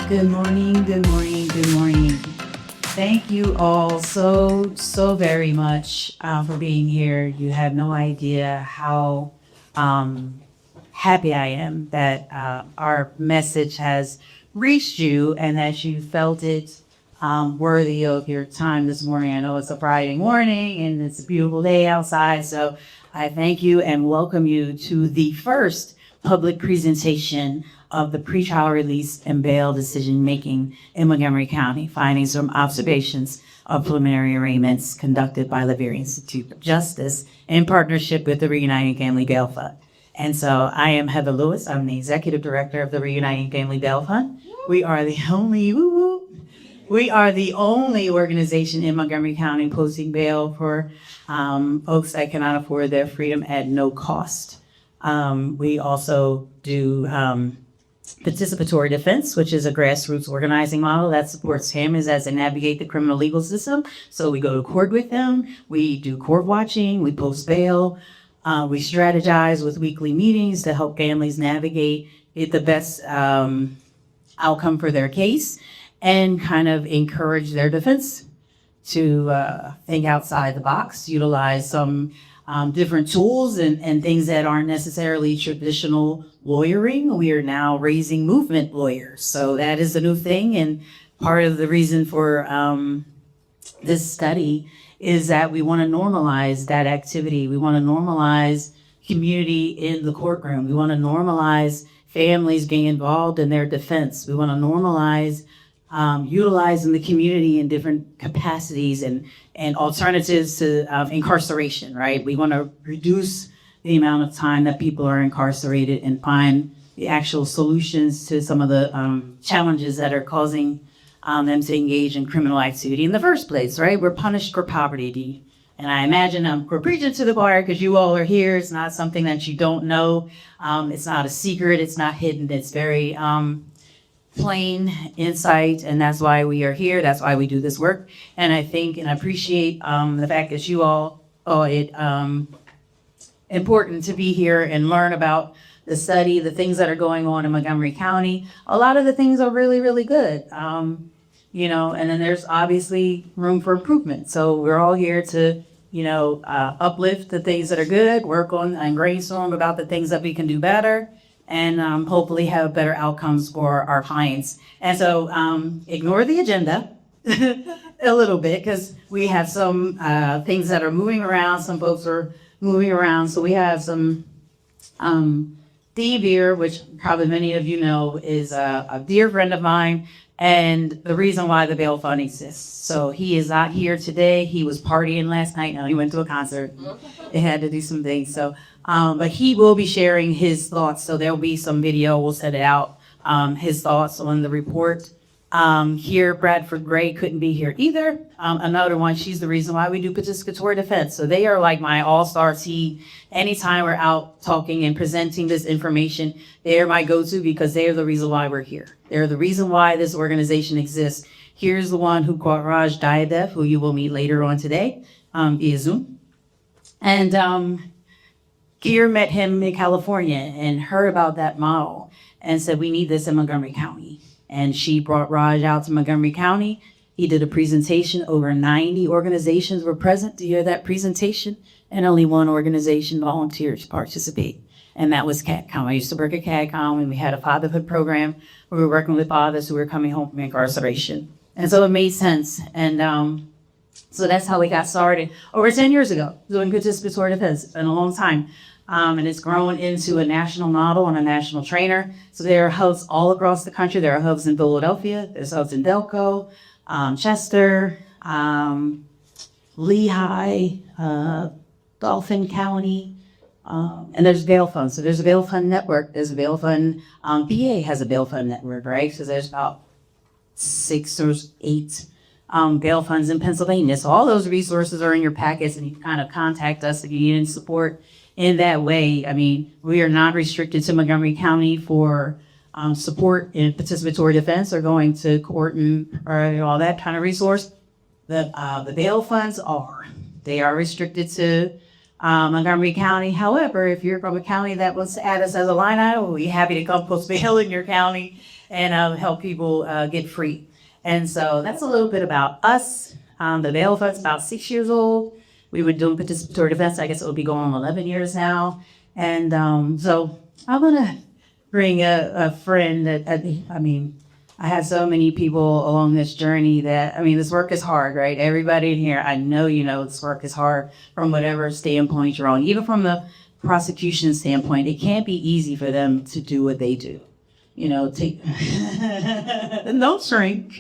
Good morning, good morning, good morning. Thank you all so very much for being here. You have no idea how happy I am that our message has reached you and that you felt it worthy of your time this morning. I know it's a Friday morning and it's a beautiful day outside, so I thank you and welcome you to the first public presentation of the pretrial release and bail decision-making in Montgomery County, findings from observations of preliminary arraignments conducted by the VERA Institute of Justice in partnership with the Reuniting Family Bail Fund. And so I am Heather Lewis. I'm the executive director of the Reuniting Family Bail Fund. We are the only organization in Montgomery County posting bail for folks that cannot afford their freedom at no cost. We also do participatory defense, which is a grassroots organizing model that supports families as they navigate the criminal legal system. So we go to court with them, we do court watching, we post bail, we strategize with weekly meetings to help families navigate the best outcome for their case and kind of encourage their defense to think outside the box, utilize some different tools and things that aren't necessarily traditional lawyering. We are now raising movement lawyers. So that is a new thing. And part of the reason for this study is that we want to normalize that activity. We want to normalize community in the courtroom. We want to normalize families being involved in their defense. We want to normalize utilizing the community in different capacities and alternatives to incarceration, right? We want to reduce the amount of time that people are incarcerated and find the actual solutions to some of the challenges that are causing them to engage in criminal activity in the first place, right? We're punished for poverty. And I imagine we're preaching to the choir because you all are here. It's not something that you don't know. It's not a secret. It's not hidden. It's very plain insight, and that's why we are here. That's why we do this work. And I think and I appreciate the fact that you all important to be here and learn about the study, the things that are going on in Montgomery County. A lot of the things are really, really good. And then there's obviously room for improvement. So we're all here to, uplift the things that are good, work on and brainstorm about the things that we can do better, and hopefully have better outcomes for our clients. And so ignore the agenda a little bit because we have some things that are moving around. Some folks are moving around. So we have some Steve here, which probably many of you know is a dear friend of mine and the reason why the bail fund exists. So he is not here today. He was partying last night. No, he went to a concert. They had to do some things. So but he will be sharing his thoughts. So there'll be some video. We'll set it out. His thoughts on the report. Here, Bradford Gray couldn't be here either. Another one, she's the reason why we do participatory defense. So they are like my all-star team. Anytime we're out talking and presenting this information, they're my go-to because they're the reason why we're here. They're the reason why this organization exists. Here's the one who caught Raj Diadev, who you will meet later on today via Zoom. And Gear met him in California and heard about that model and said, we need this in Montgomery County. And she brought Raj out to Montgomery County. He did a presentation. Over 90 organizations were present to hear that presentation, and only one organization volunteered to participate, and that was CATCOM. I used to work at CATCOM, and we had a fatherhood program where we were working with fathers who were coming home from incarceration. And so it made sense. And so that's how we got started over 10 years ago, doing participatory defense. It's been a long time. And it's grown into a national model and a national trainer. So there are hubs all across the country. There are hubs in Philadelphia. There's hubs in Delco, Chester, Lehigh, Dauphin County, and there's bail funds. So there's a bail fund network. There's a bail fund. PA has a bail fund network, right? So there's about 6 or 8 bail funds in Pennsylvania. So all those resources are in your packets, and you can kind of contact us if you need any support in that way. I mean, we are not restricted to Montgomery County for support in participatory defense or going to court and or all that kind of resource. The bail funds are. They are restricted to Montgomery County. However, if you're from a county that wants to add us as a line item, we'll be happy to come post bail in your county and help people get free. And so that's a little bit about us. The bail fund's about 6 years old. We've been doing participatory defense. I guess it will be going on 11 years now. And so I'm gonna bring a friend that I mean, I have so many people along this journey that, I mean, this work is hard, right? Everybody in here, I know you know this work is hard from whatever standpoint you're on. Even from the prosecution standpoint, it can't be easy for them to do what they do. You know, take, don't shrink.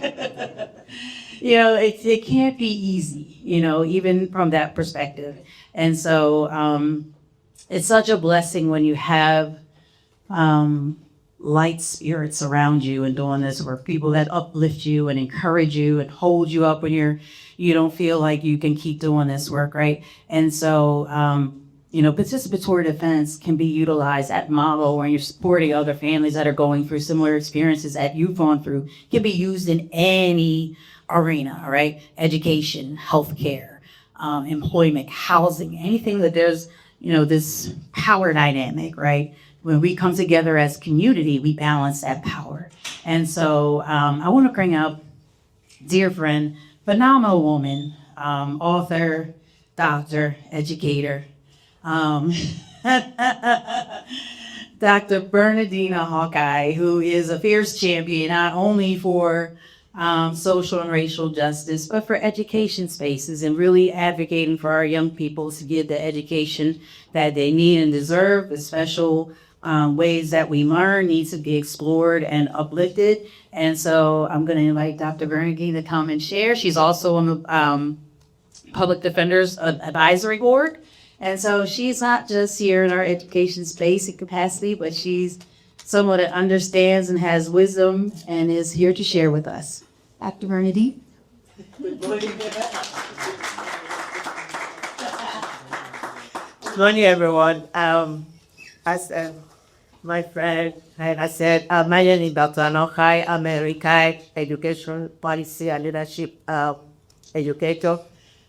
You know, it can't be easy, you know, even from that perspective. And so it's such a blessing when you have light spirits around you and doing this work, people that uplift you and encourage you and hold you up when you don't feel like you can keep doing this work, right? And so you know, participatory defense can be utilized at model when you're supporting other families that are going through similar experiences that you've gone through. It can be used in any arena, right? Education, healthcare, employment, housing, anything that there's, you know, this power dynamic, right? When we come together as community, we balance that power. And so I want to bring up dear friend, phenomenal woman, author, doctor, educator, Dr. Bernardina Hawkeye, who is a fierce champion not only for social and racial justice, but for education spaces and really advocating for our young people to get the education that they need and deserve. The special ways that we learn needs to be explored and uplifted. And so I'm going to invite Dr. Bernardina to come and share. She's also on the Public Defender's Advisory Board. And so she's not just here in our education space and capacity, but she's someone that understands and has wisdom and is here to share with us. Dr. Bernardine. Good morning, everyone. As my friend I said, my name is Dr. Anokai. I'm a retired education policy and leadership educator.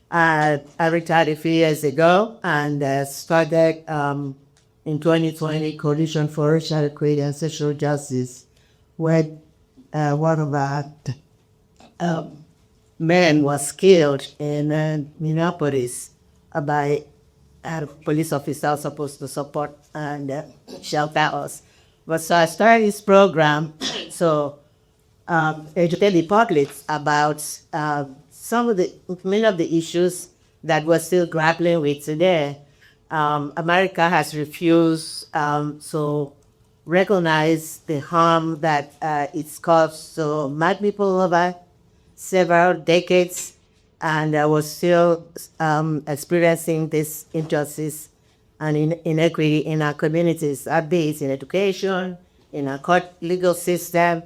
I retired a few years ago and started in 2020 Coalition for Racial Equity and Social Justice, where one of our men was killed in Minneapolis by a police officer supposed to support and shelter us. But so I started this program to educate the public about many of the issues that we're still grappling with today. America has refused to recognize the harm that it's caused to mad people over several decades, and we're still experiencing this injustice and inequity in our communities, be it in education, in our court legal system,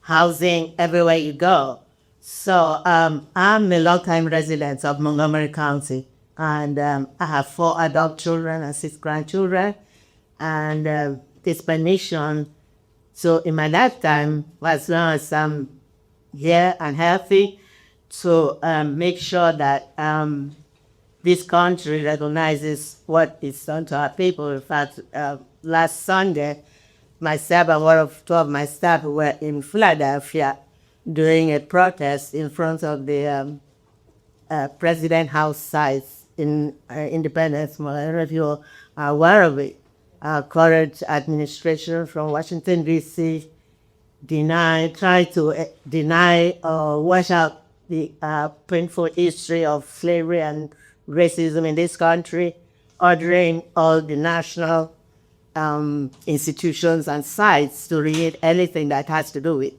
housing, everywhere you go. So I'm a longtime resident of Montgomery County, and I have 4 adult children and 6 grandchildren, and it's my mission. So in my lifetime, as long as I'm here and healthy, to make sure that this country recognizes what is done to our people. In fact, last Sunday, myself and one of 2 of my staff were in Philadelphia doing a protest in front of the President House sites in Independence Mall. I don't know if you are aware of it. Current administration from Washington, D.C. try to deny or wash out the painful history of slavery and racism in this country, ordering all the national institutions and sites to read anything that has to do with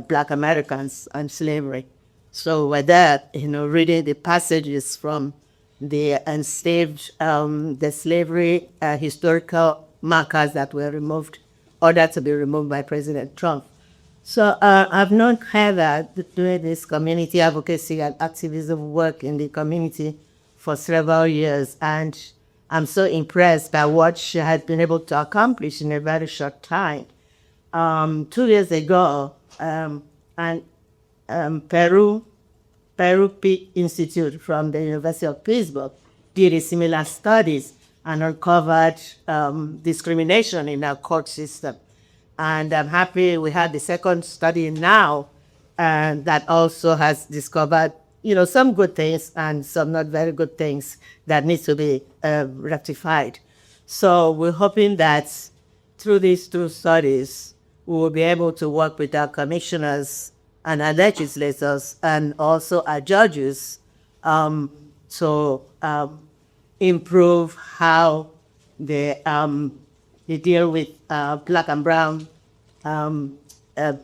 Black Americans and slavery. So with that, reading the passages from the enslaved, the slavery historical markers that were removed, ordered to be removed by President Trump. So I've known Heather doing this community advocacy and activism work in the community for several years, and I'm so impressed by what she has been able to accomplish in a very short time. 2 years ago, Peru Institute from the University of Pittsburgh did a similar studies and uncovered discrimination in our court system. And I'm happy we had the second study now, and that also has discovered, some good things and some not very good things that needs to be rectified. So we're hoping that through these two studies, we will be able to work with our commissioners and our legislators and also our judges to improve how they deal with black and brown um, uh,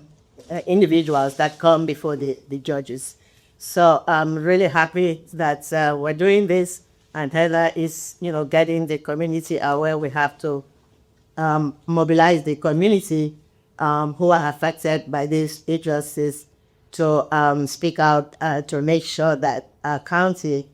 individuals that come before the judges. So I'm really happy that we're doing this, and Heather is, getting the community aware. We have to mobilize the community who are affected by these injustices to speak out to make sure that our county,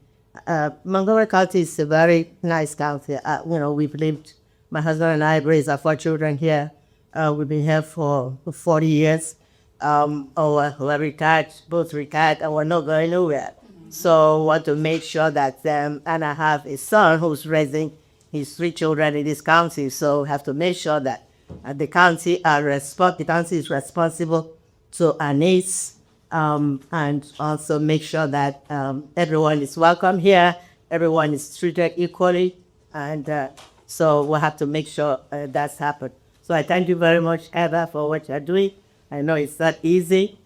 Montgomery County is a very nice county. We've lived, my husband and I raised our 4 children here. We've been here for 40 years. We're retired, both retired, and we're not going nowhere. So we want to make sure that, and I have a son who's raising his 3 children in this county. So we have to make sure that the county the county is responsible to our needs, and also make sure that everyone is welcome here, everyone is treated equally, and so we'll have to make sure that's happened. So I thank you very much, Eva, for what you're doing. I know it's not easy,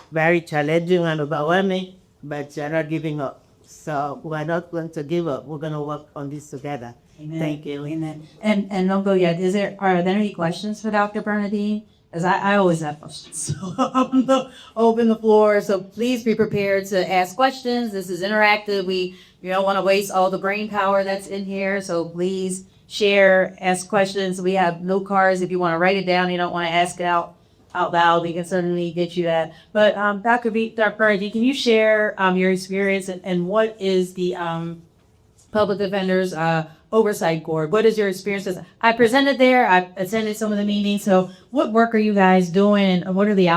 very challenging and overwhelming, but you're not giving up. So we're not going to give up. We're going to work on this together. Amen. Thank you. Amen. And don't go yet. Are there any questions for Dr. Bernadine? Because I always have questions. So open the floor. So please be prepared to ask questions. This is interactive. We don't want to waste all the brain power that's in here. So please share, ask questions. We have note cards. If you want to write it down, you don't want to ask it out loud, we can certainly get you that. But Dr. Bernadine, can you share your experience and what is the Public Defenders Oversight Board? What is your experience? I presented there. I attended some of the meetings. So what work are you guys doing, and what are the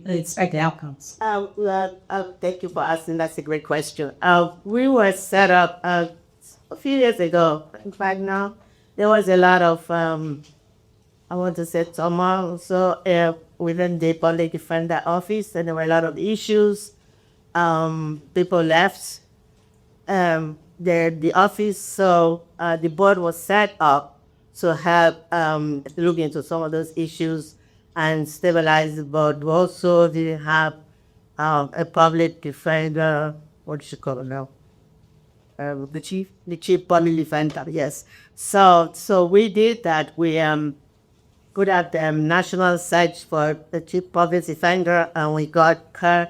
expected outcomes? Thank you for asking. That's a great question. We were set up a few years ago. In fact, now there was a lot of I want to say turmoil. So within the public defender office, and there were a lot of issues. People left the office, so the board was set up to help look into some of those issues and stabilize the board. We also didn't have a public defender. What do you call it now? The chief public defender. Yes. So we did that. We put out the national search for the chief public defender, and we got her.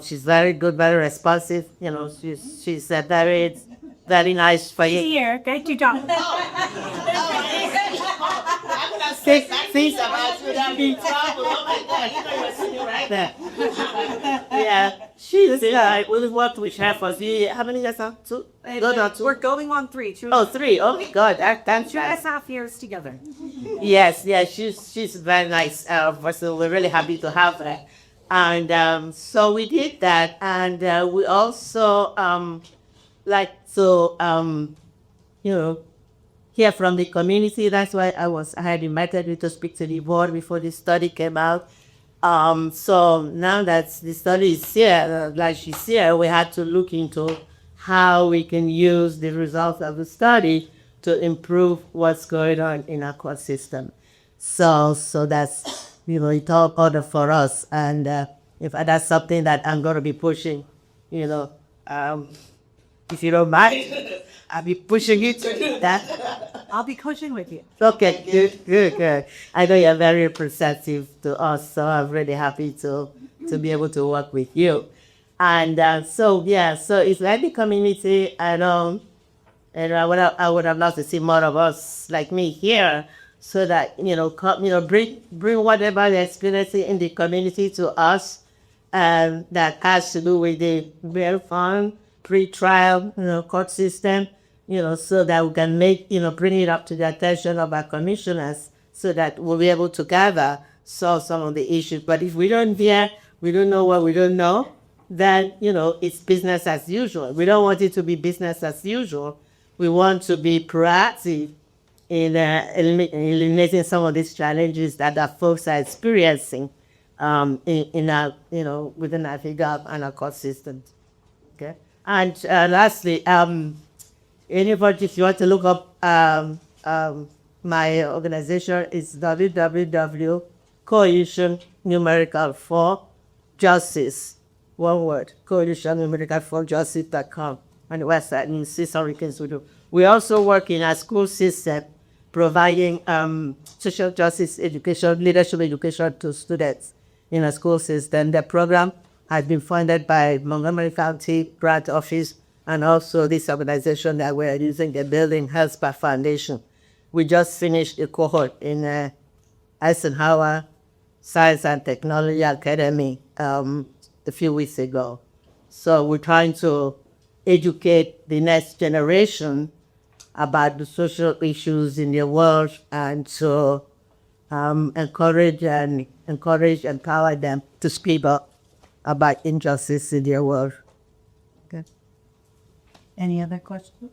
She's very good, very responsive. She's very nice for you. Here, get you done. Things about you that be trouble. Oh my God, you're sitting right there. Yeah, she's we've worked with her for how many years now? 2? We're going on 3. 2 Oh, 3. Oh my God, that's and a half years together. Yes, she's very nice. So we're really happy to have her. And so we did that, and we also hear from the community. That's why I had invited you to speak to the board before the study came out. So now that the study is here, like she's here, we had to look into how we can use the results of the study to improve what's going on in our court system. So that's, it's all order for us. And if that's something that I'm going to be pushing, if you don't mind, I'll be pushing you to do that. I'll be coaching with you. Okay, good. I know you're very representative to us, so I'm really happy to be able to work with you. And so it's like the community, and I would have loved to see more of us like me here, so that bring whatever they're experiencing in the community to us, and that has to do with the VERA pretrial court system, so that we can bring it up to the attention of our commissioners, so that we'll be able to together solve some of the issues. But if we don't hear, we don't know what we don't know, then it's business as usual. We don't want it to be business as usual. We want to be proactive in eliminating some of these challenges that our folks are experiencing in our, within our figure and our court systems. Okay. And lastly, anybody, if you want to look up my organization, is www.coalition numerical for justice, one word, coalition numerical for justice.com on the website, and you see some things we do. We also work in a school system providing social justice education, leadership education to students in a school system. The program has been funded by Montgomery County Grant Office and also this organization that we're using, the Building Healthspa Foundation. We just finished a cohort in Eisenhower Science and Technology Academy a few weeks ago. So we're trying to educate the next generation about the social issues in the world and to encourage and empower them to speak up about injustice in their world. Okay. Any other questions?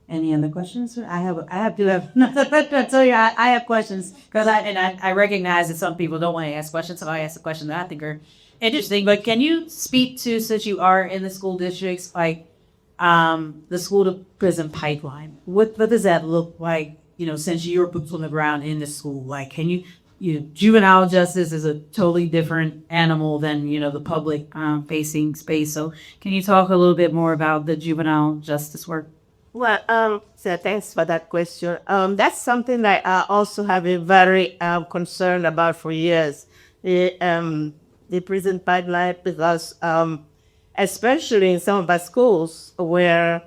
Any other questions? I have questions because I recognize that some people don't want to ask questions, so I ask the questions that I think are interesting. But can you speak to, since you are in the school districts, like the school to prison pipeline? What does that look like? Since you're boots on the ground in the school, like, can you juvenile justice is a totally different animal than the public facing space. So can you talk a little bit more about the juvenile justice work? Well, so thanks for that question. That's something that I also have been very concerned about for years, the prison pipeline, because especially in some of our schools where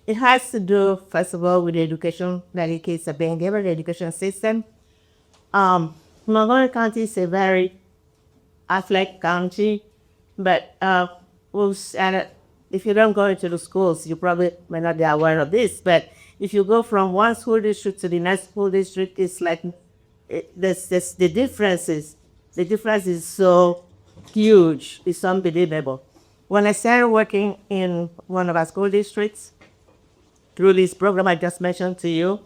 it has to do, first of all, with the education that the kids are being given, the education system. Montgomery County is a very athletic county, but if you don't go into the schools, you probably may not be aware of this, but if you go from one school district to the next school district, it's like the difference is so huge, it's unbelievable. When I started working in one of our school districts, through this program I just mentioned to you,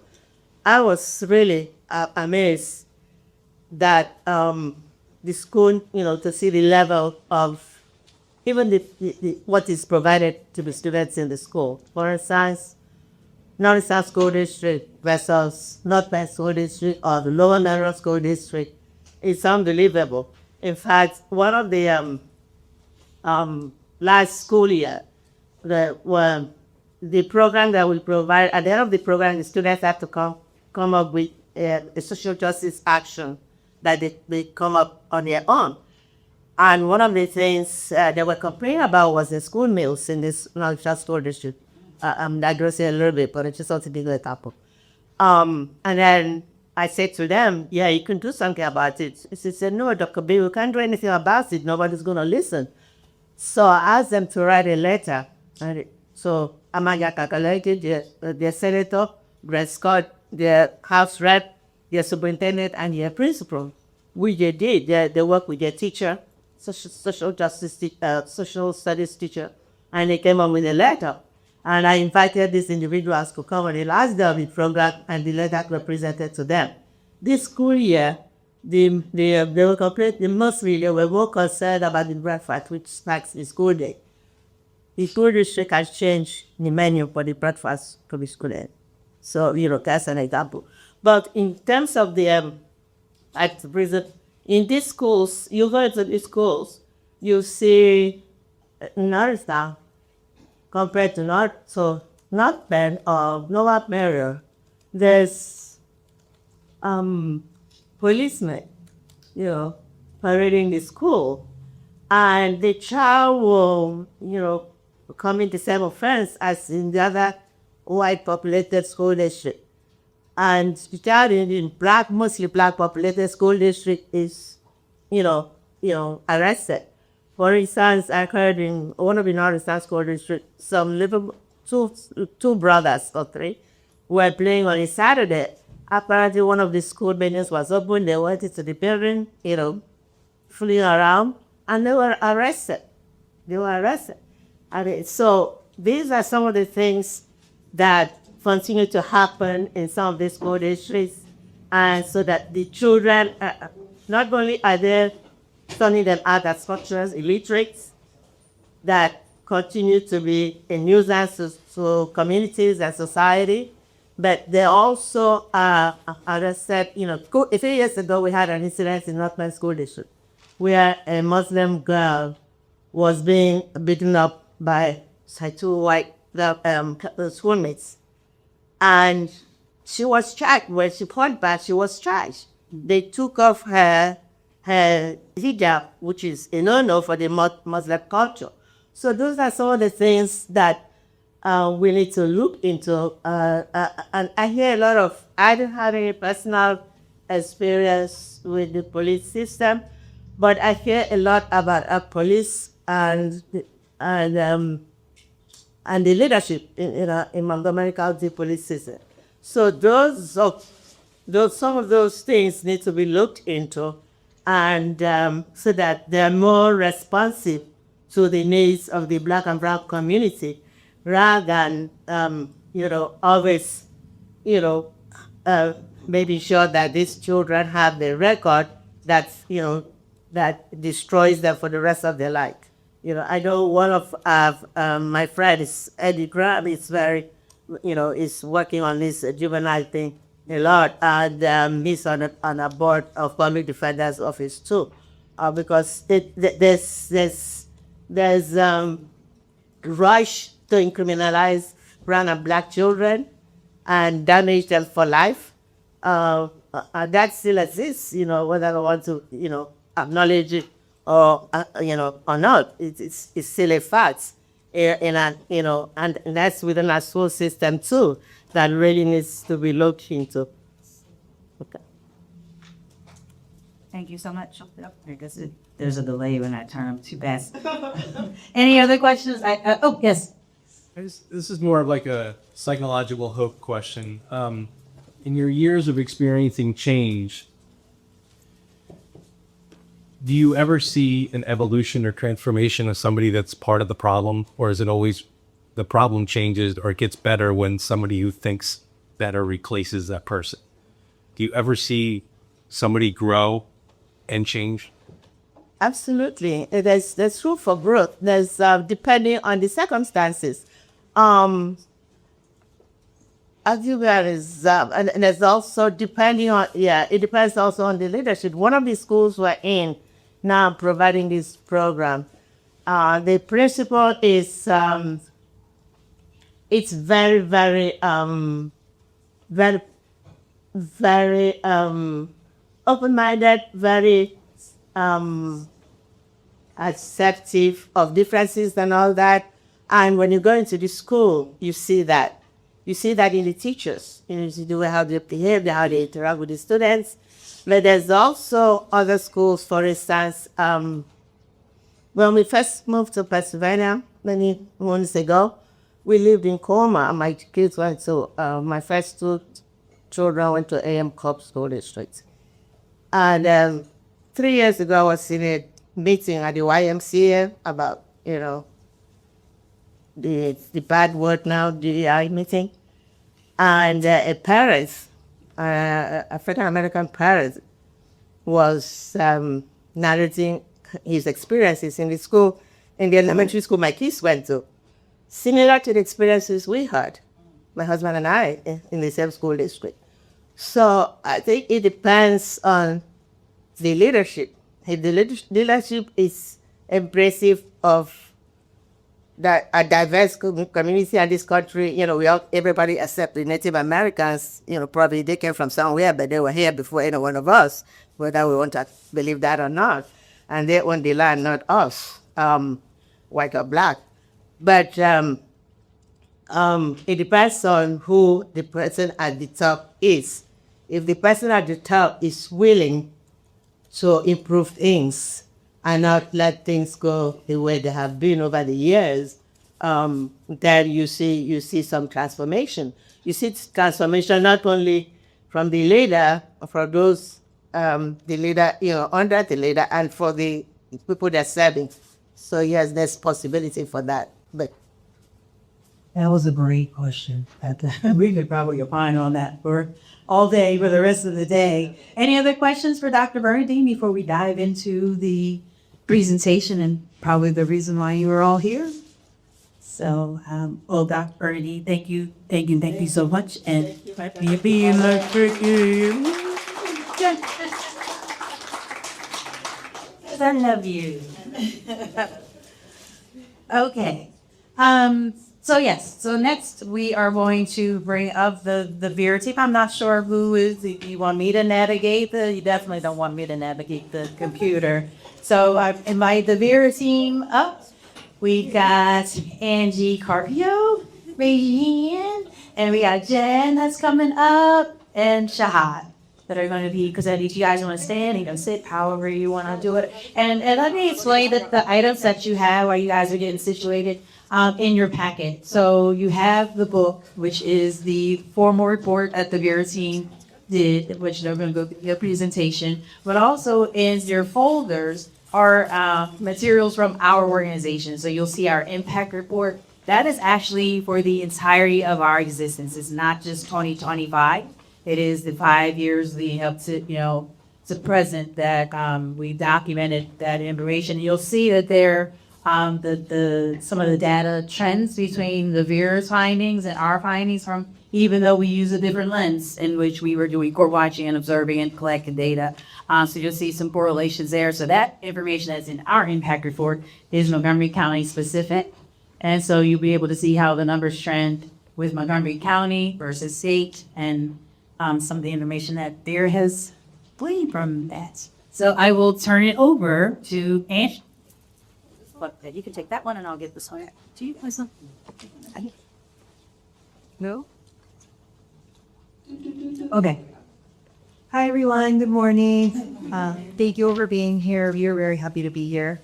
I was really amazed that the school, to see the level of even what is provided to the students in the school. For instance, North-South School District versus North-West School District or the Lower Narrow School District is unbelievable. In fact, one of the last school year, the program that we provide, at the end of the program, the students have to come up with a social justice action that they come up on their own. And one of the things they were complaining about was the school meals in this North School District. I'm digressing a little bit, but it's just something to the topic. And then I said to them, yeah, you can do something about it. She said, no, Dr. B, we can't do anything about it. Nobody's going to listen. So I asked them to write a letter. And so Amaya calculated their senator, Greg Scott, their house rep, their superintendent, and their principal, which they did. They worked with their teacher, social justice, social studies teacher, and they came up with a letter. And I invited these individuals to come on the last day of the program, and the letter was presented to them. This school year, they were completely, mostly they were more concerned about the breakfast, which snacks the school day. The school district has changed the menu for the breakfast to the student. So, that's an example. But in terms of the at the prison, in these schools, you go into these schools, you see North Town compared to North Bend or Lower Merion, there's policemen, parading the school, and the child will, commit the same offense as in the other white populated school district. And the child in mostly black populated school district is, arrested. For instance, I heard in one of the North School District, two brothers or three were playing on a Saturday. Apparently, one of the school buildings was open. They went into the building, fleeing around, and they were arrested. So these are some of the things that continue to happen in some of these school districts, and so that the children, not only are they turning them out as cultural illiterates that continue to be a nuisance to communities and society, but they also are, as I said, a few years ago we had an incident in Northland School District where a Muslim girl was being beaten up by two white schoolmates. And she was charged. When she fought back, she was charged. They took off her hijab, which is a no-no for the Muslim culture. So those are some of the things that we need to look into. And I hear a lot of, I don't have any personal experience with the police system, but I hear a lot about our police and the leadership in Montgomery County Police System. So some of those things need to be looked into, and so that they're more responsive to the needs of the Black and Brown community, rather than always making sure that these children have the record that destroys them for the rest of their life. I know one of my friends, Eddie Graham, is is working on this juvenile thing a lot, and he's on a board of public defender's office too, because there's rush to criminalize brown and Black children and damage them for life. That still exists, whether I want to, acknowledge it or not. It's still a fact. And that's within our school system too, that really needs to be looked into. Okay. Thank you so much. I guess there's a delay when I turn too fast. Any other questions? Oh, yes. This is more of like a psychological hope question. In your years of experiencing change, do you ever see an evolution or transformation of somebody that's part of the problem? Or is it always the problem changes or it gets better when somebody who thinks better replaces that person? Do you ever see somebody grow and change? Absolutely. There's room for growth. There's depending on the circumstances. As you is, and there's also depending on, it depends also on the leadership. One of the schools we're in now providing this program, the principal is, it's very, very, very, very open-minded, very acceptive of differences and all that. And when you go into the school, you see that. You see that in the teachers. You see how they behave, how they interact with the students. But there's also other schools, for instance, when we first moved to Pennsylvania many months ago, we lived in Colma. My kids went to, my first two children went to A.M. Cobb School District. And 3 years ago, I was in a meeting at the YMCA about, the bad word now, DEI meeting. And a parent, a African American parent, was narrating his experiences in the school, in the elementary school my kids went to, similar to the experiences we had, my husband and I, in the same school district. So I think it depends on the leadership. If the leadership is embracive of a diverse community in this country, everybody except the Native Americans, probably they came from somewhere, but they were here before any one of us, whether we want to believe that or not. And they own the land, not us, white or Black. But it depends on who the person at the top is. If the person at the top is willing to improve things and not let things go the way they have been over the years, then you see some transformation. You see transformation not only from the leader, from those the leader, under the leader, and for the people they're serving. So yes, there's possibility for that. But That was a great question. We could probably opine on that for all day, for the rest of the day. Any other questions for Dr. Bernadine before we dive into the presentation and probably the reason why you were all here? So, well, Dr. Bernadine, thank you so much. And you be I love you. Okay. So yes, so next we are going to bring up the VERA team. I'm not sure who is, if you want me to navigate you definitely don't want me to navigate the computer. So I invite the VERA team up. We got Angie Carpio, raise your hand. And we got Jen that's coming up and Shahad that are going to be, because if you guys want to stand, you can sit however you want to do it. And let me explain the items that you have while you guys are getting situated in your packet. So you have the book, which is the formal report that the VERA team did, which they're going to go through the presentation. But also in your folders are materials from our organization. So you'll see our impact report. That is actually for the entirety of our existence. It's not just 2025. It is the 5 years leading up to, to present that we documented that information. You'll see that there some of the data trends between the VERA's findings and our findings from, even though we use a different lens in which we were doing court watching and observing and collecting data. So you'll see some correlations there. So that information that's in our impact report is Montgomery County specific. And so you'll be able to see how the numbers trend with Montgomery County versus state and some of the information that VERA has gleaned from that. So I will turn it over to Angie. You can take that one and I'll get this one to you. No? Okay. Hi, everyone. Good morning. Thank you for being here. We are very happy to be here.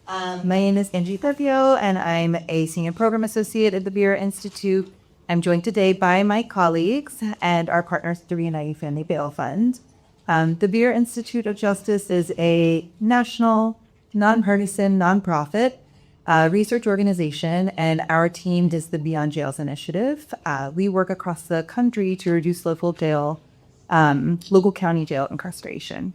My name is Angie Pevio, and I'm a senior program associate at the VERA Institute. I'm joined today by my colleagues and our partners, the Reunited Family Bail Fund. The VERA Institute of Justice is a national, nonpartisan, nonprofit research organization, and our team does the Beyond Jails initiative. We work across the country to reduce local county jail incarceration.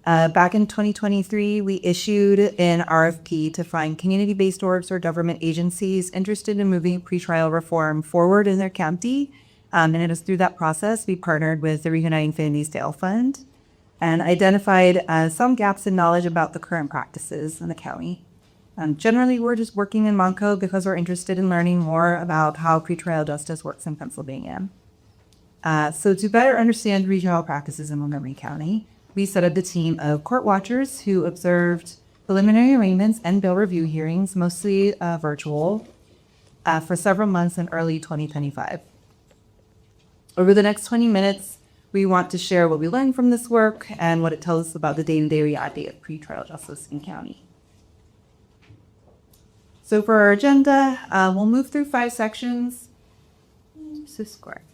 Back in 2023, we issued an RFP to find community-based orgs or government agencies interested in moving pretrial reform forward in their county. And it is through that process we partnered with the Reuniting Families Bail Fund and identified some gaps in knowledge about the current practices in the county. Generally, we're just working in Monco because we're interested in learning more about how pretrial justice works in Pennsylvania. So to better understand pretrial practices in Montgomery County, we set up the team of court watchers who observed preliminary arraignments and bail review hearings, mostly virtual, for several months in early 2025. Over the next 20 minutes, we want to share what we learned from this work and what it tells us about the day-to-day reality of pretrial justice in county. So for our agenda, we'll move through 5 sections.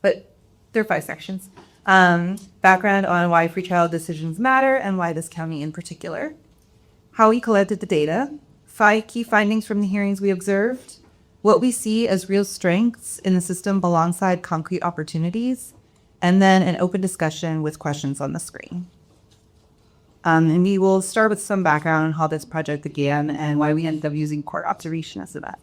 But there are 5 sections. Background on why pretrial decisions matter and why this county in particular. How we collected the data. 5 key findings from the hearings we observed. What we see as real strengths in the system alongside concrete opportunities. And then an open discussion with questions on the screen. And we will start with some background on how this project began and why we ended up using court observation as a method.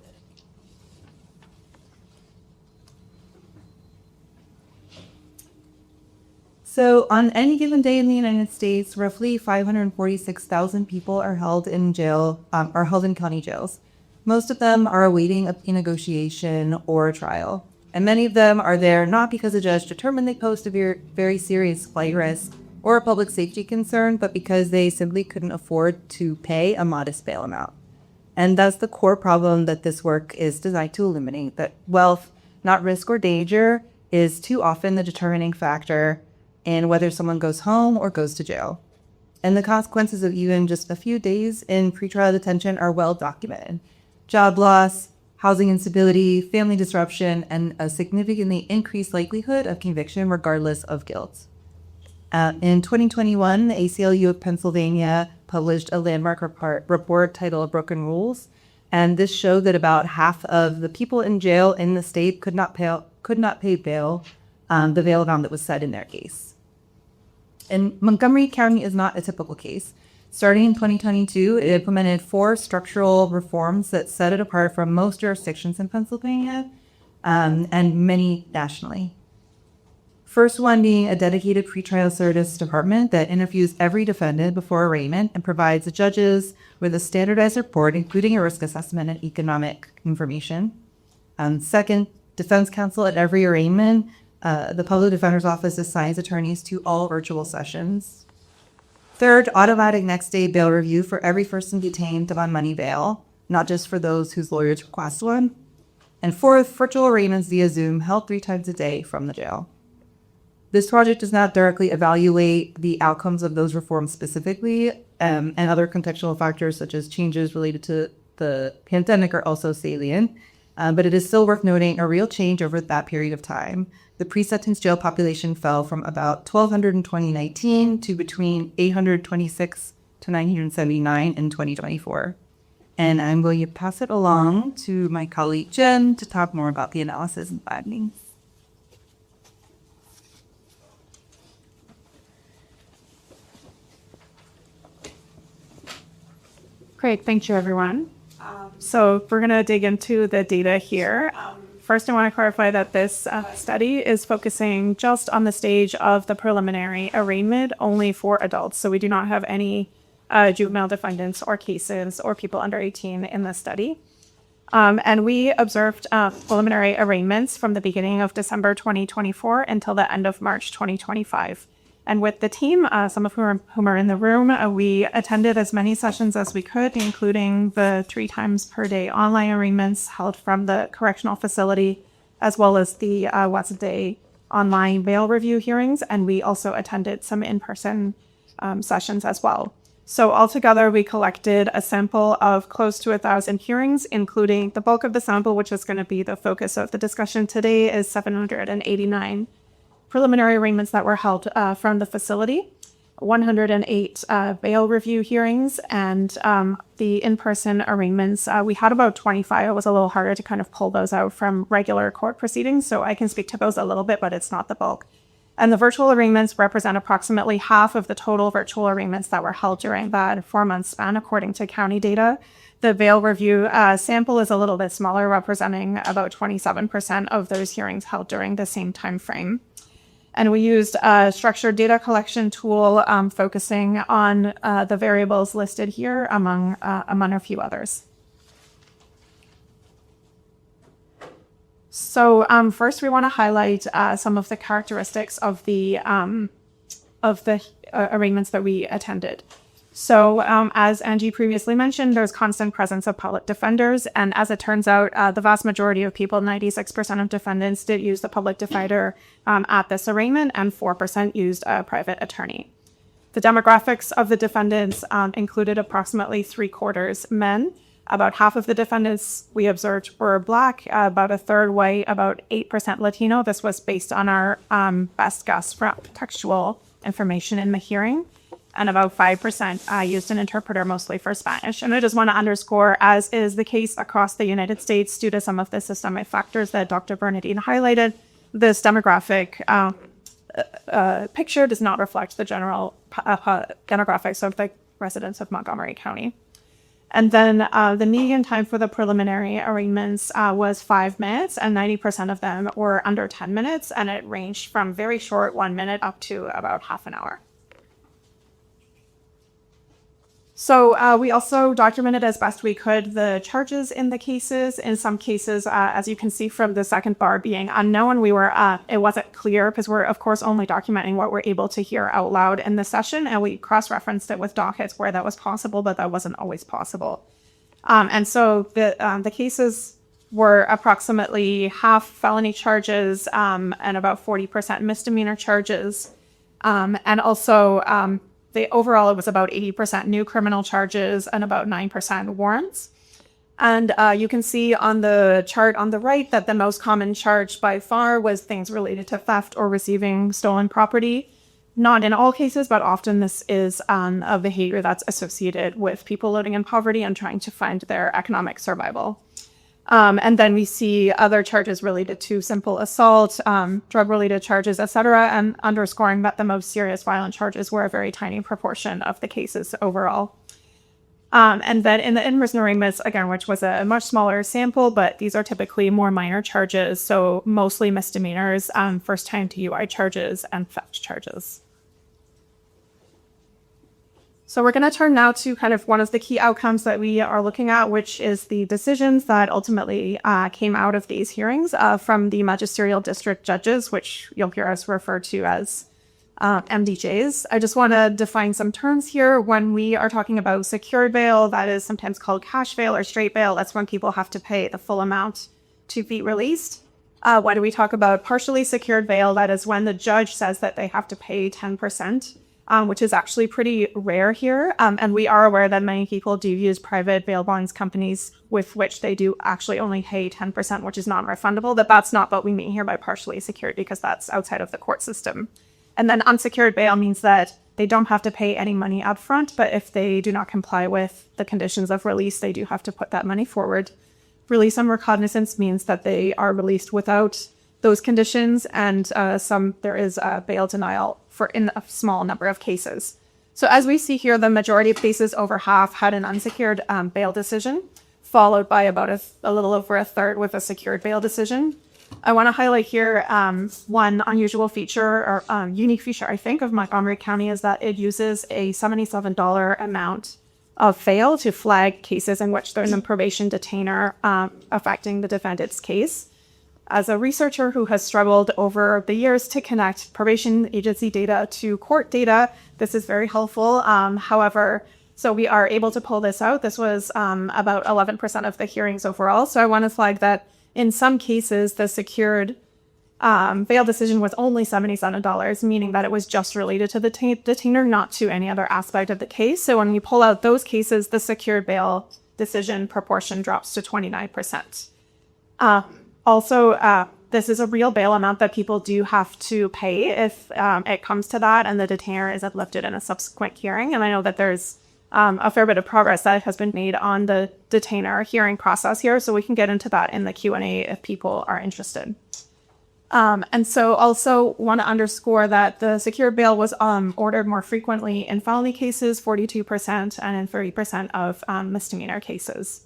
So on any given day in the United States, roughly 546,000 people are held in jail, are held in county jails. Most of them are awaiting a plea negotiation or a trial. And many of them are there not because a judge determined they posed a very serious flight risk or a public safety concern, but because they simply couldn't afford to pay a modest bail amount. And that's the core problem that this work is designed to eliminate, that wealth, not risk or danger, is too often the determining factor in whether someone goes home or goes to jail. And the consequences of even just a few days in pretrial detention are well documented. Job loss, housing instability, family disruption, and a significantly increased likelihood of conviction regardless of guilt. In 2021, the ACLU of Pennsylvania published a landmark report titled Broken Rules, And this showed that about half of the people in jail in the state could not pay bail, the bail amount that was set in their case. And Montgomery County is not a typical case. Starting in 2022, it implemented 4 structural reforms that set it apart from most jurisdictions in Pennsylvania and many nationally. First one being a dedicated pretrial service department that interviews every defendant before arraignment and provides the judges with a standardized report, including a risk assessment and economic information. Second, defense counsel at every arraignment. The public defender's office assigns attorneys to all virtual sessions. Third, automatic next day bail review for every person detained on money bail, not just for those whose lawyers request one. And fourth, virtual arraignments via Zoom held 3 times a day from the jail. This project does not directly evaluate the outcomes of those reforms specifically, and other contextual factors such as changes related to the pandemic are also salient, but it is still worth noting a real change over that period of time. The pre-sentence jail population fell from about 1,200 in 2019 to between 826 to 979 in 2024. And I'm going to pass it along to my colleague Jen to talk more about the analysis and findings. Great, thank you, everyone. So we're going to dig into the data here. First, I want to clarify that this study is focusing just on the stage of the preliminary arraignment only for adults. So we do not have any juvenile defendants or cases or people under 18 in the study. And we observed preliminary arraignments from the beginning of December 2024 until the end of March 2025. And with the team, some of whom are in the room, we attended as many sessions as we could, including the 3 times per day online arraignments held from the correctional facility, as well as the once a day online bail review hearings. And we also attended some in-person sessions as well. So altogether, we collected a sample of close to 1,000 hearings, including the bulk of the sample, which is going to be the focus of the discussion today, is 789 preliminary arraignments that were held from the facility, 108 bail review hearings, and the in-person arraignments. We had about 25. It was a little harder to kind of pull those out from regular court proceedings, so I can speak to those a little bit, but it's not the bulk. And the virtual arraignments represent approximately half of the total virtual arraignments that were held during that 4-month span, according to county data. The bail review sample is a little bit smaller, representing about 27% of those hearings held during the same time frame. And we used a structured data collection tool focusing on the variables listed here among a few others. So first, we want to highlight some of the characteristics of the arraignments that we attended. So as Angie previously mentioned, there's constant presence of public defenders. And as it turns out, the vast majority of people, 96% of defendants, did use the public defender at this arraignment, and 4% used a private attorney. The demographics of the defendants included approximately 3/4 men. About half of the defendants we observed were Black, about 1/3 white, about 8% Latino. This was based on our best guess from textual information in the hearing. And about 5% used an interpreter, mostly for Spanish. And I just want to underscore, as is the case across the United States, due to some of the systemic factors that Dr. Bernadine highlighted, this demographic picture does not reflect the general demographics of the residents of Montgomery County. And then the median time for the preliminary arraignments was 5 minutes, and 90% of them were under 10 minutes, and it ranged from very short, 1 minute, up to about half an hour. So we also documented as best we could the charges in the cases. In some cases, as you can see from the second bar being unknown, it wasn't clear because we're of course only documenting what we're able to hear out loud in the session, and we cross-referenced it with dockets where that was possible, but that wasn't always possible. And so the cases were approximately half felony charges and about 40% misdemeanor charges, and also overall, it was about 80% new criminal charges and about 9% warrants. And you can see on the chart on the right that the most common charge by far was things related to theft or receiving stolen property. Not in all cases, but often this is a behavior that's associated with people living in poverty and trying to find their economic survival. And then we see other charges related to simple assault, drug-related charges, etc., and underscoring that the most serious violent charges were a very tiny proportion of the cases overall. And then in the inverse ignoramus, again, which was a much smaller sample, but these are typically more minor charges, so mostly misdemeanors, first-time DUI charges, and theft charges. So we're going to turn now to kind of one of the key outcomes that we are looking at, which is the decisions that ultimately came out of these hearings from the magisterial district judges, which you'll hear us refer to as MDJs. I just want to define some terms here. When we are talking about secured bail, that is sometimes called cash bail or straight bail. That's when people have to pay the full amount to be released. When we talk about partially secured bail, that is when the judge says that they have to pay 10%. Which is actually pretty rare here. And we are aware that many people do use private bail bonds companies with which they do actually only pay 10%, which is non-refundable. That's not what we mean here by partially secured, because that's outside of the court system. And then unsecured bail means that they don't have to pay any money up front, but if they do not comply with the conditions of release, they do have to put that money forward. Release on recognizance means that they are released without those conditions, and there is a bail denial in a small number of cases. So as we see here, the majority of cases, over half, had an unsecured bail decision, followed by about a little over a third with a secured bail decision. I want to highlight here one unusual feature, or unique feature, I think, of Montgomery County is that it uses a $77 amount of bail to flag cases in which there's a probation detainer affecting the defendant's case. As a researcher who has struggled over the years to connect probation agency data to court data, this is very helpful. However, so we are able to pull this out. This was about 11% of the hearings overall. So I want to flag that in some cases, the secured bail decision was only $77, meaning that it was just related to the detainer, not to any other aspect of the case. So when we pull out those cases, the secured bail decision proportion drops to 29%. Also, this is a real bail amount that people do have to pay if it comes to that and the detainer is uplifted in a subsequent hearing. And I know that there's a fair bit of progress that has been made on the detainer hearing process here, so we can get into that in the Q&A if people are interested. And so also want to underscore that the secured bail was ordered more frequently in felony cases, 42%, and in 30% of misdemeanor cases.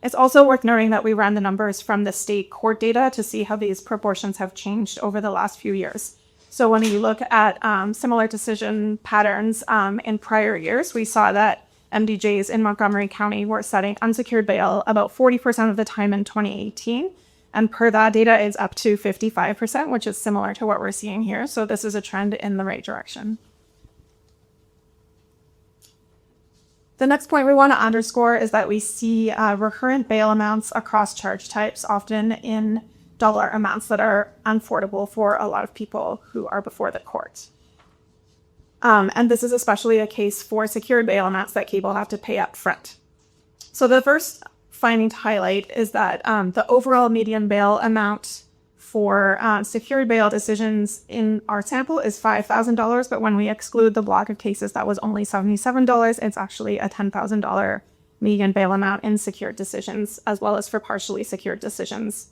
It's also worth noting that we ran the numbers from the state court data to see how these proportions have changed over the last few years. So when you look at similar decision patterns in prior years, we saw that MDJs in Montgomery County were setting unsecured bail about 40% of the time in 2018. And per that data is up to 55%, which is similar to what we're seeing here. So this is a trend in the right direction. The next point we want to underscore is that we see recurrent bail amounts across charge types, often in dollar amounts that are unaffordable for a lot of people who are before the court. And this is especially a case for secured bail amounts that people have to pay up front. So the first finding to highlight is that the overall median bail amount for secured bail decisions in our sample is $5,000, but when we exclude the block of cases that was only $77, it's actually a $10,000 median bail amount in secured decisions, as well as for partially secured decisions.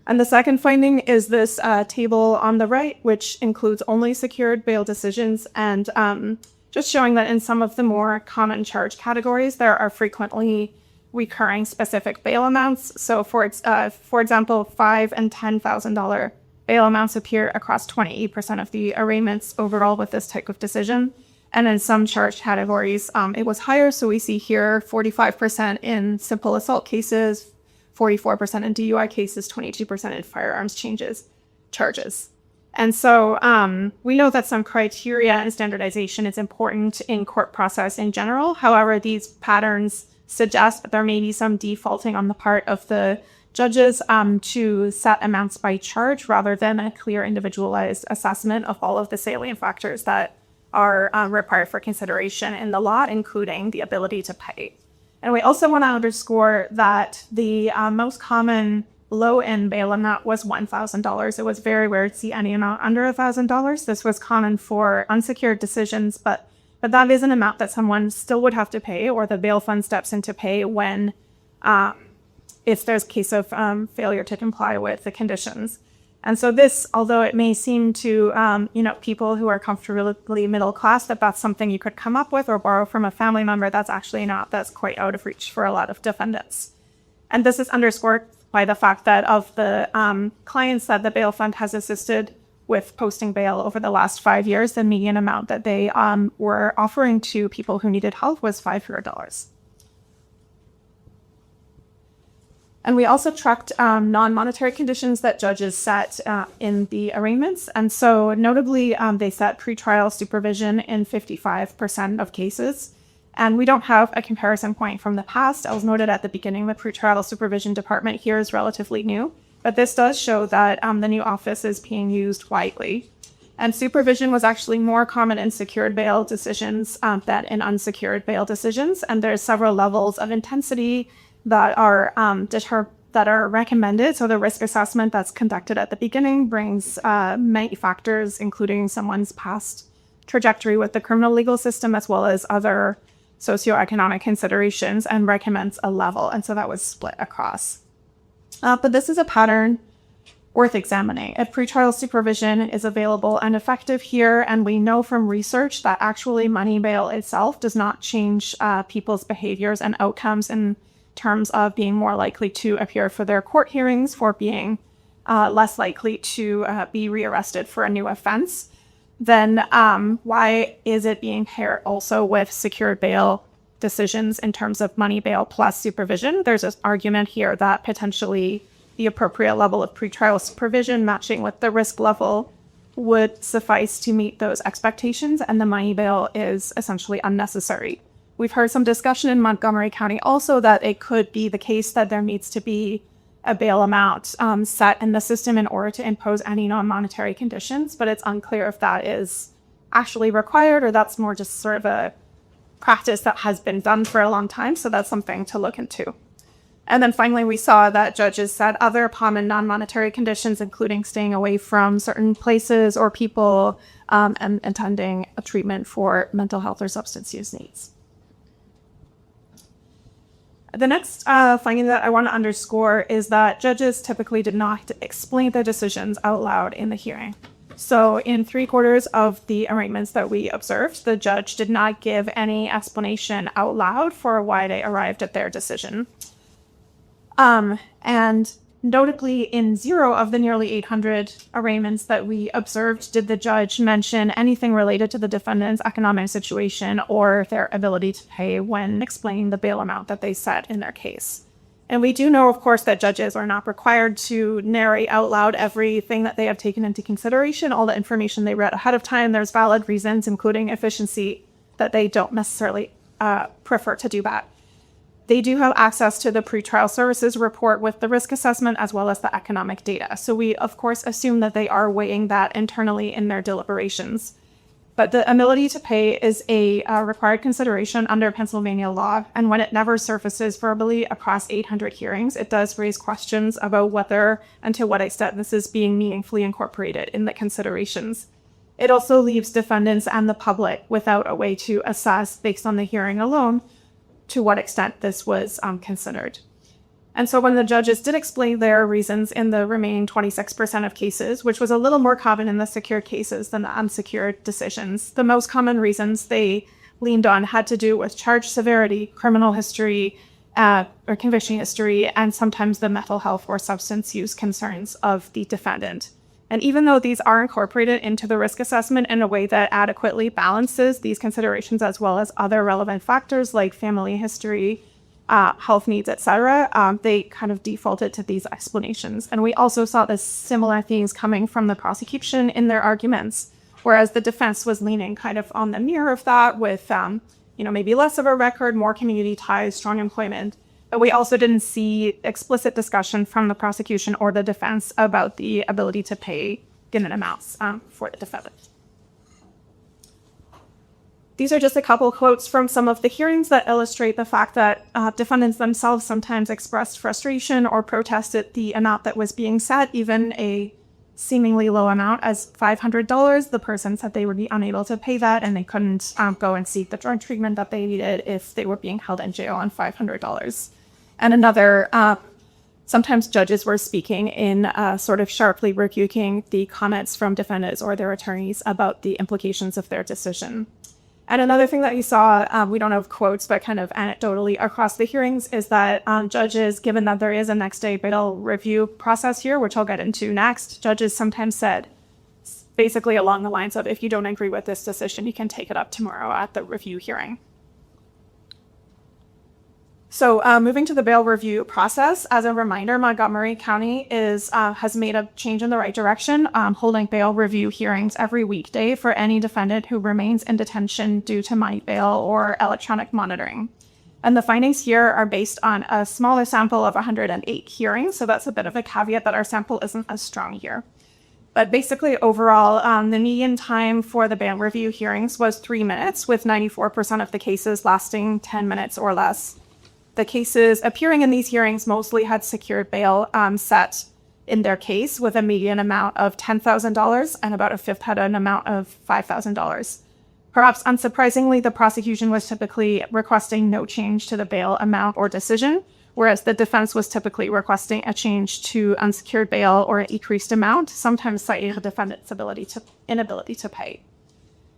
And the second finding is this table on the right, which includes only secured bail decisions, and just showing that in some of the more common charge categories, there are frequently recurring specific bail amounts. So for example, $5,000 and $10,000 bail amounts appear across 28% of the arraignments overall with this type of decision. And in some charge categories, it was higher. So we see here 45% in simple assault cases, 44% in DUI cases, 22% in firearms charges. And so we know that some criteria and standardization is important in court process in general. However, these patterns suggest that there may be some defaulting on the part of the judges to set amounts by charge rather than a clear individualized assessment of all of the salient factors that are required for consideration in the law, including the ability to pay. And we also want to underscore that the most common low-end bail amount was $1,000. It was very rare to see any amount under $1,000. This was common for unsecured decisions, but that is an amount that someone still would have to pay, or the bail fund steps in to pay when, if there's a case of failure to comply with the conditions. And so this, although it may seem to, people who are comfortably middle class, that's something you could come up with or borrow from a family member, that's actually not. That's quite out of reach for a lot of defendants. And this is underscored by the fact that of the clients that the bail fund has assisted with posting bail over the last 5 years, the median amount that they were offering to people who needed help was $500. And we also tracked non-monetary conditions that judges set in the arraignments. And so notably, they set pretrial supervision in 55% of cases. And we don't have a comparison point from the past. As noted at the beginning, the pretrial supervision department here is relatively new, but this does show that the new office is being used widely. And supervision was actually more common in secured bail decisions than in unsecured bail decisions. And there's several levels of intensity that are recommended. So the risk assessment that's conducted at the beginning brings many factors, including someone's past trajectory with the criminal legal system, as well as other socioeconomic considerations, and recommends a level. And so that was split across. But this is a pattern worth examining. If pretrial supervision is available and effective here, and we know from research that actually money bail itself does not change people's behaviors and outcomes in terms of being more likely to appear for their court hearings, for being less likely to be rearrested for a new offense, then why is it being paired also with secured bail decisions in terms of money bail plus supervision? There's this argument here that potentially the appropriate level of pretrial supervision matching with the risk level would suffice to meet those expectations, and the money bail is essentially unnecessary. We've heard some discussion in Montgomery County also that it could be the case that there needs to be a bail amount set in the system in order to impose any non-monetary conditions, but it's unclear if that is actually required or that's more just sort of a practice that has been done for a long time. So that's something to look into. And then finally, we saw that judges set other common non-monetary conditions, including staying away from certain places or people and attending a treatment for mental health or substance use needs. The next finding that I want to underscore is that judges typically did not explain their decisions out loud in the hearing. So in 3/4 of the arraignments that we observed, the judge did not give any explanation out loud for why they arrived at their decision. And notably, in 0 of the nearly 800 arraignments that we observed, did the judge mention anything related to the defendant's economic situation or their ability to pay when explaining the bail amount that they set in their case. And we do know, of course, that judges are not required to narrate out loud everything that they have taken into consideration, all the information they read ahead of time. There's valid reasons, including efficiency, that they don't necessarily prefer to do that. They do have access to the pretrial services report with the risk assessment as well as the economic data. So we, of course, assume that they are weighing that internally in their deliberations. But the ability to pay is a required consideration under Pennsylvania law. And when it never surfaces verbally across 800 hearings, it does raise questions about whether and to what extent this is being meaningfully incorporated in the considerations. It also leaves defendants and the public without a way to assess, based on the hearing alone, to what extent this was considered. And so when the judges did explain their reasons in the remaining 26% of cases, which was a little more common in the secured cases than the unsecured decisions, the most common reasons they leaned on had to do with charge severity, criminal history, or conviction history, and sometimes the mental health or substance use concerns of the defendant. And even though these are incorporated into the risk assessment in a way that adequately balances these considerations as well as other relevant factors like family history, health needs, etc., they kind of defaulted to these explanations. And we also saw this similar themes coming from the prosecution in their arguments, whereas the defense was leaning kind of on the mirror of that with, maybe less of a record, more community ties, strong employment. But we also didn't see explicit discussion from the prosecution or the defense about the ability to pay given amounts for the defendant. These are just a couple quotes from some of the hearings that illustrate the fact that defendants themselves sometimes expressed frustration or protested the amount that was being set, even a seemingly low amount as $500. The person said they would be unable to pay that and they couldn't go and seek the drug treatment that they needed if they were being held in jail on $500. And another, sometimes judges were speaking in sort of sharply rebuking the comments from defendants or their attorneys about the implications of their decision. And another thing that you saw, we don't have quotes, but kind of anecdotally across the hearings, is that judges, given that there is a next day bail review process here, which I'll get into next, judges sometimes said, basically along the lines of, if you don't agree with this decision, you can take it up tomorrow at the review hearing. So moving to the bail review process, as a reminder, Montgomery County has made a change in the right direction, holding bail review hearings every weekday for any defendant who remains in detention due to night bail or electronic monitoring. And the findings here are based on a smaller sample of 108 hearings, so that's a bit of a caveat that our sample isn't as strong here. But basically, overall, the median time for the bail review hearings was 3 minutes, with 94% of the cases lasting 10 minutes or less. The cases appearing in these hearings mostly had secured bail set in their case, with a median amount of $10,000 and about a fifth had an amount of $5,000. Perhaps unsurprisingly, the prosecution was typically requesting no change to the bail amount or decision, whereas the defense was typically requesting a change to unsecured bail or a decreased amount, sometimes citing the defendant's inability to pay.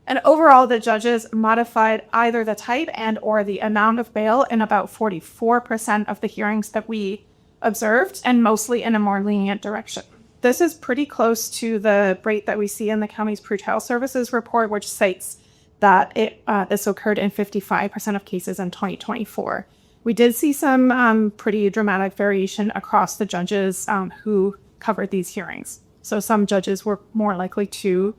And overall, the judges modified either the type and or the amount of bail in about 44% of the hearings that we observed, and mostly in a more lenient direction. This is pretty close to the rate that we see in the county's pretrial services report, which cites that this occurred in 55% of cases in 2024. We did see some pretty dramatic variation across the judges who covered these hearings. So some judges were more likely to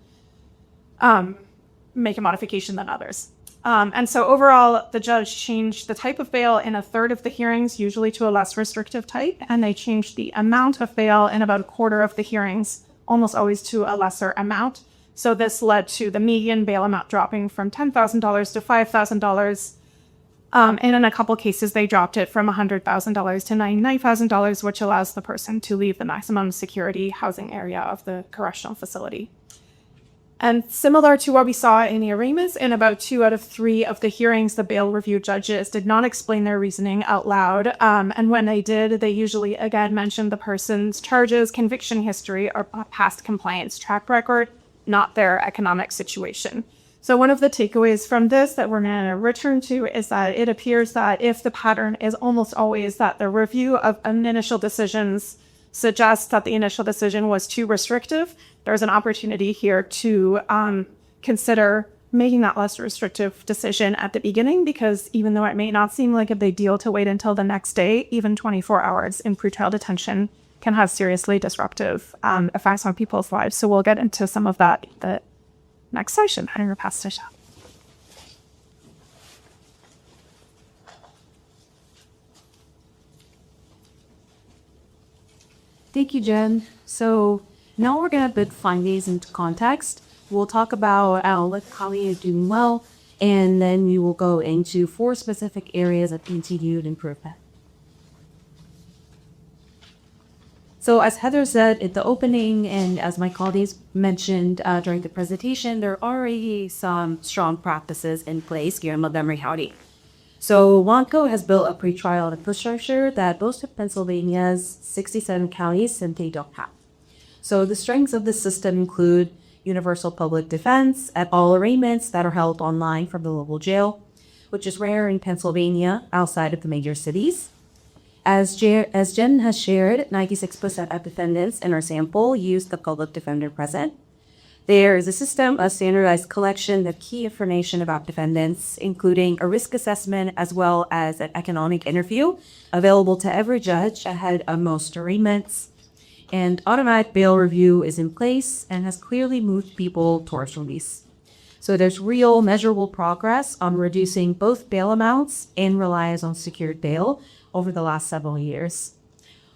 make a modification than others. And so overall, the judge changed the type of bail in a third of the hearings, usually to a less restrictive type, and they changed the amount of bail in about a quarter of the hearings, almost always to a lesser amount. So this led to the median bail amount dropping from $10,000 to $5,000. And in a couple cases, they dropped it from $100,000 to $99,000, which allows the person to leave the maximum security housing area of the correctional facility. And similar to what we saw in the arraignments, in about 2 out of 3 of the hearings, the bail review judges did not explain their reasoning out loud. And when they did, they usually, again, mentioned the person's charges, conviction history, or past compliance track record, not their economic situation. So one of the takeaways from this that we're going to return to is that it appears that if the pattern is almost always that the review of initial decisions suggests that the initial decision was too restrictive, there's an opportunity here to consider making that less restrictive decision at the beginning, because even though it may not seem like a big deal to wait until the next day, even 24 hours in pretrial detention can have seriously disruptive effects on people's lives. So we'll get into some of that the next session. I'm going to pass to Shah. Thank you, Jen. So now we're going to put findings into context. We'll talk about what Kali is doing well, and then we will go into 4 specific areas of continued improvement. So as Heather said at the opening, and as my colleagues mentioned during the presentation, there are already some strong practices in place here in Montgomery County. So WANCO has built a pretrial infrastructure that most of Pennsylvania's 67 counties simply don't have. So the strengths of this system include universal public defense at all arraignments that are held online from the local jail, which is rare in Pennsylvania outside of the major cities. As Jen has shared, 96% of defendants in our sample used the public defender present. There is a system of standardized collection of key information about defendants, including a risk assessment as well as an economic interview available to every judge ahead of most arraignments. And automatic bail review is in place and has clearly moved people towards release. So there's real measurable progress on reducing both bail amounts and reliance on secured bail over the last several years.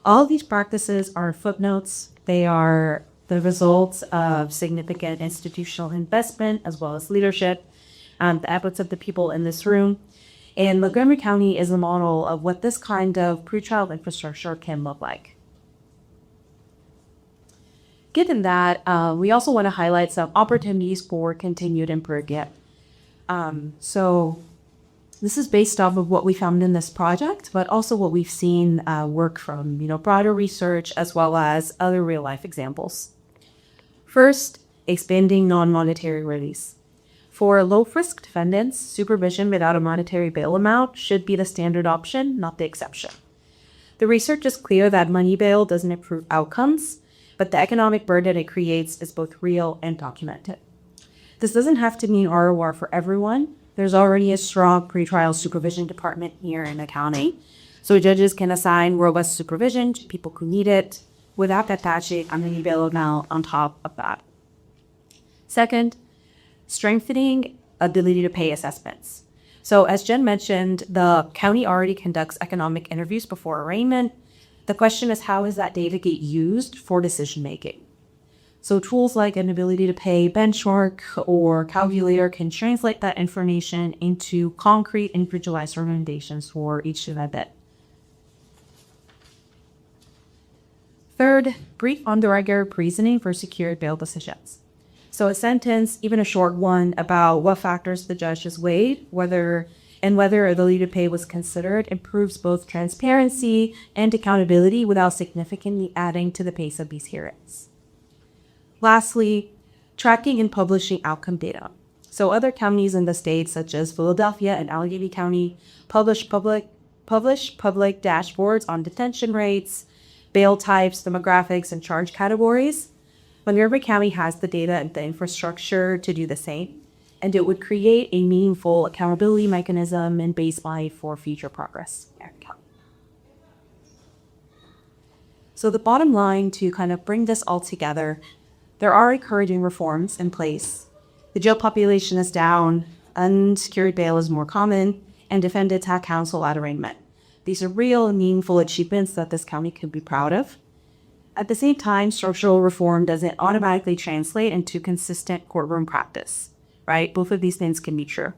All of these practices are footnotes. They are the results of significant institutional investment as well as leadership. the efforts of the people in this room. And Montgomery County is a model of what this kind of pretrial infrastructure can look like. Given that, we also want to highlight some opportunities for continued improvement. So this is based off of what we found in this project, but also what we've seen work from, broader research as well as other real life examples. First, expanding non-monetary release. For low-risk defendants, supervision without a monetary bail amount should be the standard option, not the exception. The research is clear that money bail doesn't improve outcomes, but the economic burden it creates is both real and documented. This doesn't have to mean ROR for everyone. There's already a strong pretrial supervision department here in the county, so judges can assign robust supervision to people who need it without attaching a money bail amount on top of that. Second, strengthening ability to pay assessments. So as Jen mentioned, the county already conducts economic interviews before arraignment. The question is, how does that data get used for decision making? So tools like an ability to pay benchmark or calculator can translate that information into concrete individualized recommendations for each defendant. Third, brief on the regular reasoning for secured bail decisions. So a sentence, even a short one, about what factors the judge has weighed, whether ability to pay was considered, improves both transparency and accountability without significantly adding to the pace of these hearings. Lastly, tracking and publishing outcome data. So other counties in the state, such as Philadelphia and Allegheny County, publish public dashboards on detention rates, bail types, demographics, and charge categories. Montgomery County has the data and the infrastructure to do the same, and it would create a meaningful accountability mechanism and baseline for future progress. So the bottom line, to kind of bring this all together, there are encouraging reforms in place. The jail population is down, unsecured bail is more common, and defendants have counsel at arraignment. These are real and meaningful achievements that this county can be proud of. At the same time, structural reform doesn't automatically translate into consistent courtroom practice, right? Both of these things can be true.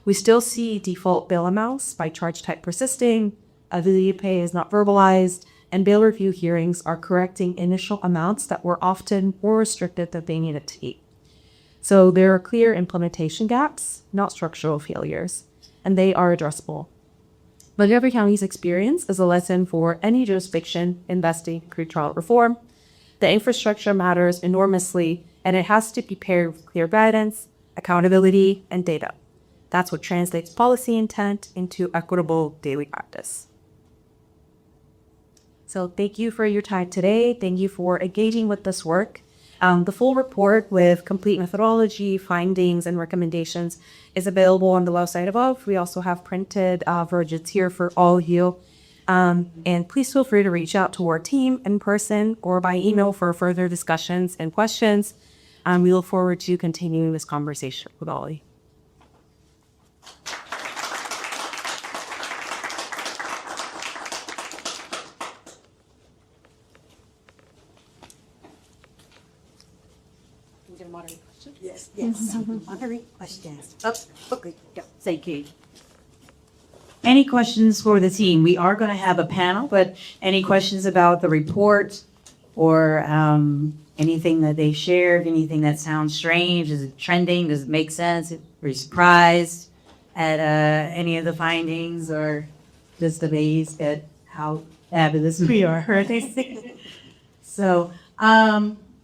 We still see default bail amounts by charge type persisting, ability to pay is not verbalized, and bail review hearings are correcting initial amounts that were often more restricted than they needed to be. So there are clear implementation gaps, not structural failures, and they are addressable. Montgomery County's experience is a lesson for any jurisdiction investing in pretrial reform. The infrastructure matters enormously, and it has to be paired with clear guidance, accountability, and data. That's what translates policy intent into equitable daily practice. So thank you for your time today. Thank you for engaging with this work. The full report with complete methodology, findings, and recommendations is available on the website above. We also have printed versions here for all of you. And please feel free to reach out to our team in person or by email for further discussions and questions. We look forward to continuing this conversation with all of you. Yes. Moderate questions. Okay, go. Thank you. Any questions for the team? We are going to have a panel, but any questions about the report or anything that they shared, anything that sounds strange? Is it trending? Does it make sense? Are you surprised at any of the findings or just amazed at how fabulous we are? So,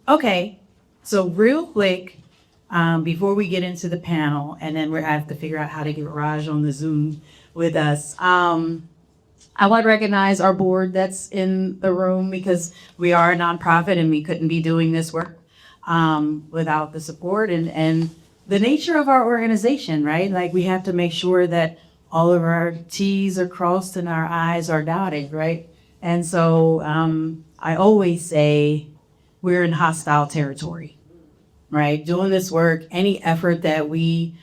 okay. So real quick, before we get into the panel, and then we have to figure out how to get Raj on the Zoom with us. I want to recognize our board that's in the room because we are a nonprofit and we couldn't be doing this work without the support and the nature of our organization, right? Like we have to make sure that all of our T's are crossed and our I's are dotted, right? And so I always say we're in hostile territory, right? Doing this work, any effort that we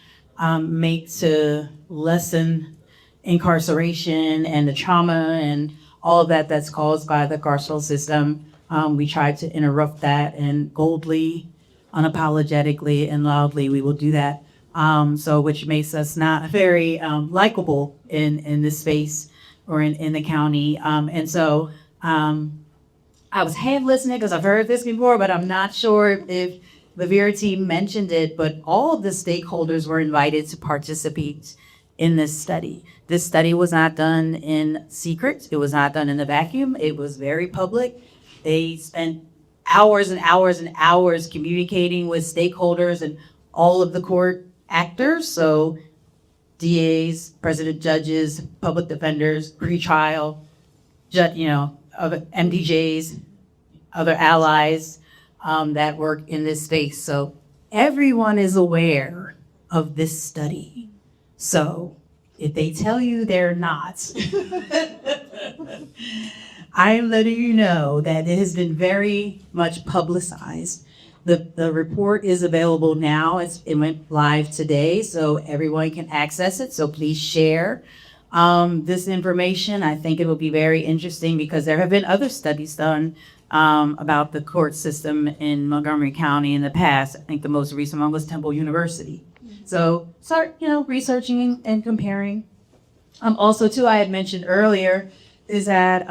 make to lessen incarceration and the trauma and all of that that's caused by the carceral system, we try to interrupt that, and boldly, unapologetically, and loudly we will do that. So which makes us not very likable in this space or in the county. And so I was half listening because I've heard this before, but I'm not sure if the VERA team mentioned it, but all of the stakeholders were invited to participate in this study. This study was not done in secret. It was not done in a vacuum. It was very public. They spent hours and hours and hours communicating with stakeholders and all of the court actors. So DAs, president judges, public defenders, pretrial, other MDJs, other allies that work in this space. So everyone is aware of this study. So if they tell you they're not, I'm letting you know that it has been very much publicized. The report is available now. It went live today, so everyone can access it. So please share this information. I think it will be very interesting because there have been other studies done about the court system in Montgomery County in the past. I think the most recent one was Temple University. So start, researching and comparing. Also, too, I had mentioned earlier is that,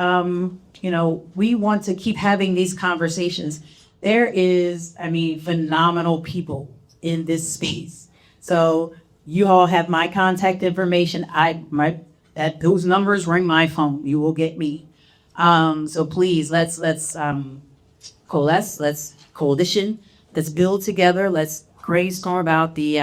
we want to keep having these conversations. There is, phenomenal people in this space. So you all have my contact information. Those numbers ring my phone. You will get me. So please, let's coalesce, let's coalition, let's build together, let's brainstorm about the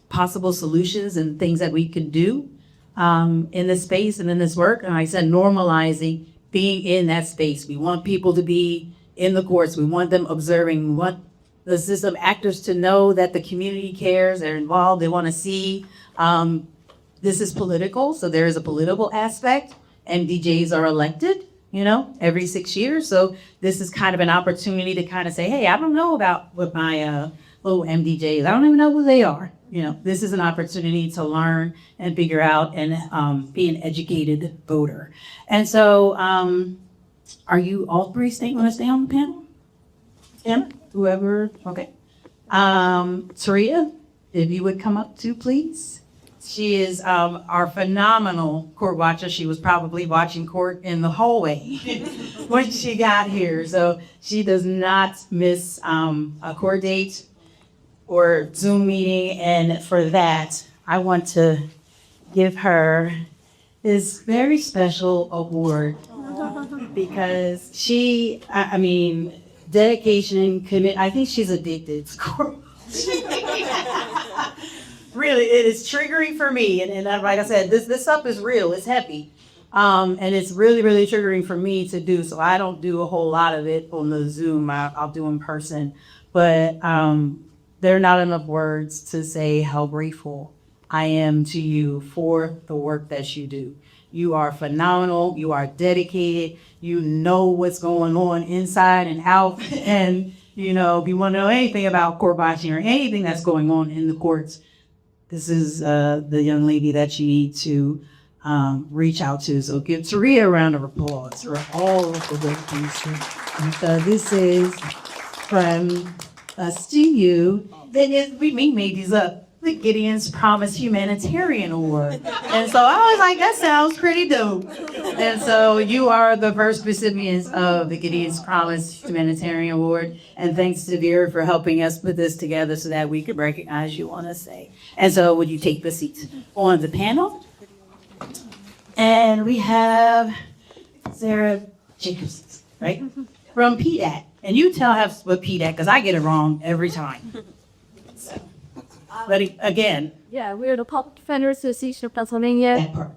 possible solutions and things that we can do in this space and in this work. And like I said, normalizing being in that space. We want people to be in the courts. We want them observing. We want the system actors to know that the community cares, they're involved, they want to see. This is political, so there is a political aspect. MDJs are elected, every 6 years. So this is kind of an opportunity to kind of say, hey, I don't know about what my little MDJs, I don't even know who they are. This is an opportunity to learn and figure out and be an educated voter. And so are you all three want to stay on the panel? Tim, whoever, okay. Taria, if you would come up too, please. She is our phenomenal court watcher. She was probably watching court in the hallway when she got here. So she does not miss a court date or Zoom meeting. And for that, I want to give her this very special award because she, dedication, commit. I think she's addicted to court. Really, it is triggering for me. And like I said, this stuff is real. It's heavy. And it's really, really triggering for me to do. So I don't do a whole lot of it on the Zoom. I'll do in person. But there are not enough words to say how grateful I am to you for the work that you do. You are phenomenal. You are dedicated. You know what's going on inside and out. And, if you want to know anything about court watching or anything that's going on in the courts, this is the young lady that you need to reach out to. So give Taria a round of applause for all of the work she's doing. So this is from us to you. We made these up. The Gideon's Promise Humanitarian Award. And so I was like, that sounds pretty dope. And so you are the first recipients of the Gideon's Promise Humanitarian Award. And thanks to Vera for helping us put this together so that we could recognize you on a say. And so would you take the seats on the panel? And we have Sarah Jacobs, right? From PDAC. And you tell us what PDAC, because I get it wrong every time. So, but again, Yeah, we're the Public Defender Association of Pennsylvania. that part.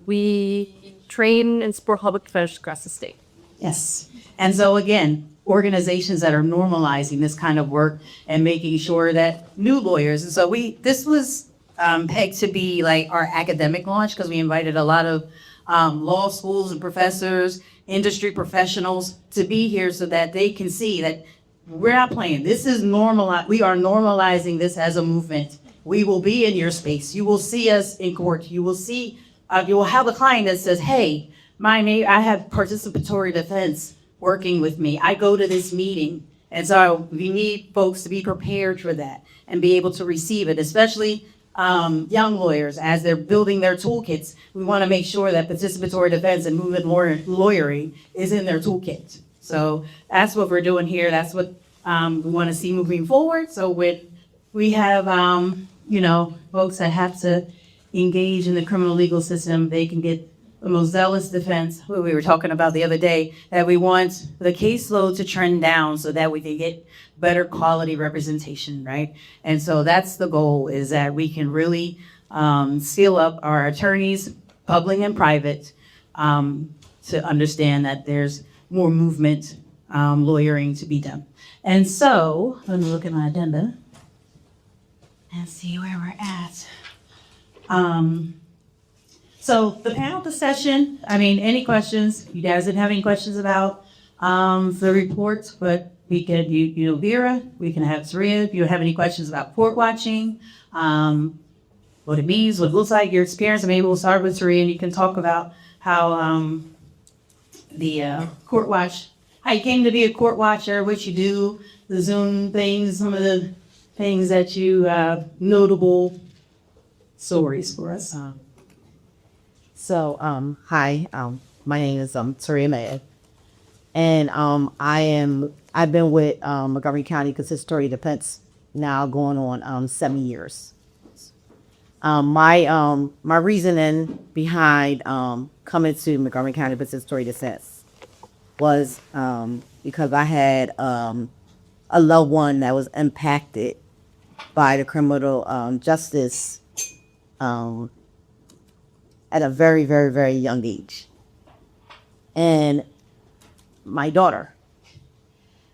We train and support public defenders across the state. Yes. And so again, organizations that are normalizing this kind of work and making sure that new lawyers, and so this was pegged to be like our academic launch because we invited a lot of law schools and professors, industry professionals to be here so that they can see that we're not playing. This is normalized. We are normalizing this as a movement. We will be in your space. You will see us in court. You will see, you will have a client that says, hey, I have participatory defense working with me. I go to this meeting And so we need folks to be prepared for that and be able to receive it, especially young lawyers as they're building their toolkits. We want to make sure that participatory defense and movement lawyering is in their toolkit. So that's what we're doing here. That's what we want to see moving forward. So when we have, folks that have to engage in the criminal legal system, they can get the most zealous defense, what we were talking about the other day, that we want the caseload to trend down so that we can get better quality representation, right? And so that's the goal, is that we can really seal up our attorneys, public and private, to understand that there's more movement lawyering to be done. And so, let me look at my agenda and see where we're at. So the panel discussion, any questions? You guys didn't have any questions about the reports, but we could, Vera, we can have Saria, if you have any questions about court watching, what it means, what it looks like, your experience. Maybe we'll start with Saria and you can talk about how the court watch, how you came to be a court watcher, what you do, the Zoom things, some of the things that you notable stories for us. Hi, my name is Turi May, and I've been with Montgomery County Consistory Defense now going on 7 years. My reasoning behind coming to Montgomery County Consistory Defense was because I had a loved one that was impacted by the criminal justice at a very, very, very young age. And my daughter.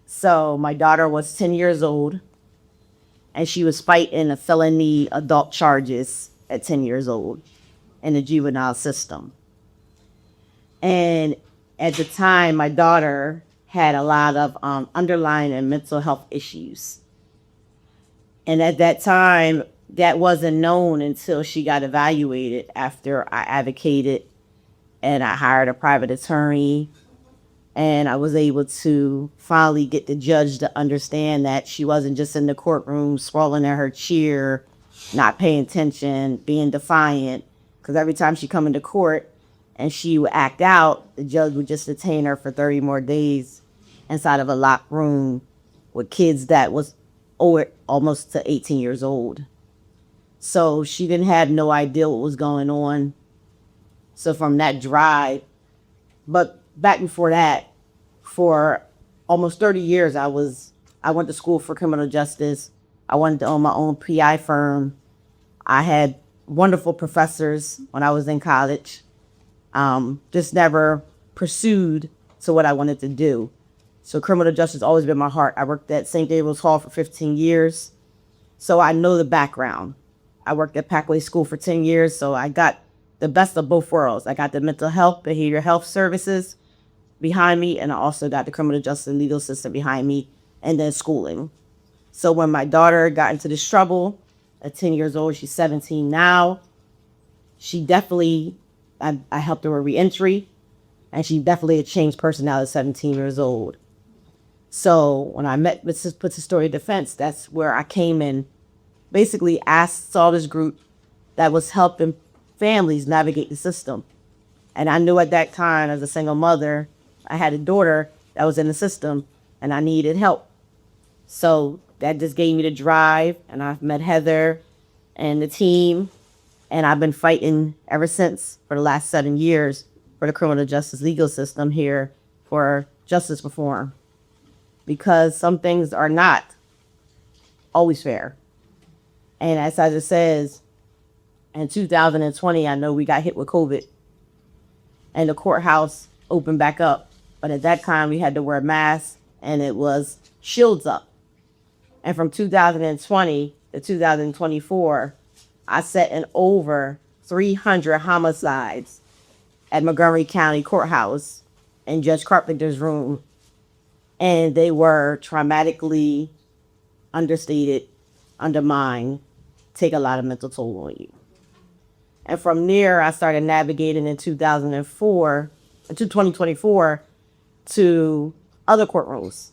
So my daughter was 10 years old, and she was fighting a felony adult charges at 10 years old in the juvenile system. And at the time, my daughter had a lot of underlying and mental health issues. And at that time, that wasn't known until she got evaluated, after I advocated and I hired a private attorney, and I was able to finally get the judge to understand that she wasn't just in the courtroom sprawling in her chair, not paying attention, being defiant, because every time she come into court and she would act out, the judge would just detain her for 30 more days inside of a locked room with kids that was almost to 18 years old. So she didn't have no idea what was going on. So from that drive, but back before that, for almost 30 years, I went to school for criminal justice. I wanted to own my own PI firm. I had wonderful professors when I was in college. Just never pursued to what I wanted to do. So criminal justice has always been my heart. I worked at St. Gabriel's Hall for 15 years. So I know the background. I worked at Packway School for 10 years, so I got the best of both worlds. I got the mental health, behavioral health services behind me, and I also got the criminal justice legal system behind me, and then schooling. So when my daughter got into this trouble at 10 years old, she's 17 now, she definitely, I helped her with reentry, and she definitely a changed personality at 17 years old. So when I met with Participatory Defense, that's where I came in, basically saw this group that was helping families navigate the system. And I knew at that time, as a single mother, I had a daughter that was in the system and I needed help. So that just gave me the drive, and I've met Heather and the team, and I've been fighting ever since for the last 7 years for the criminal justice legal system here for justice reform. Because some things are not always fair. And as it says, in 2020, I know we got hit with COVID and the courthouse opened back up. But at that time, we had to wear masks and it was shields up. And from 2020 to 2024, I sat in over 300 homicides at Montgomery County Courthouse in Judge Carpenter's room. And they were traumatically understated, undermined, take a lot of mental toll on you. And from there, I started navigating in 2024 to other courtrooms.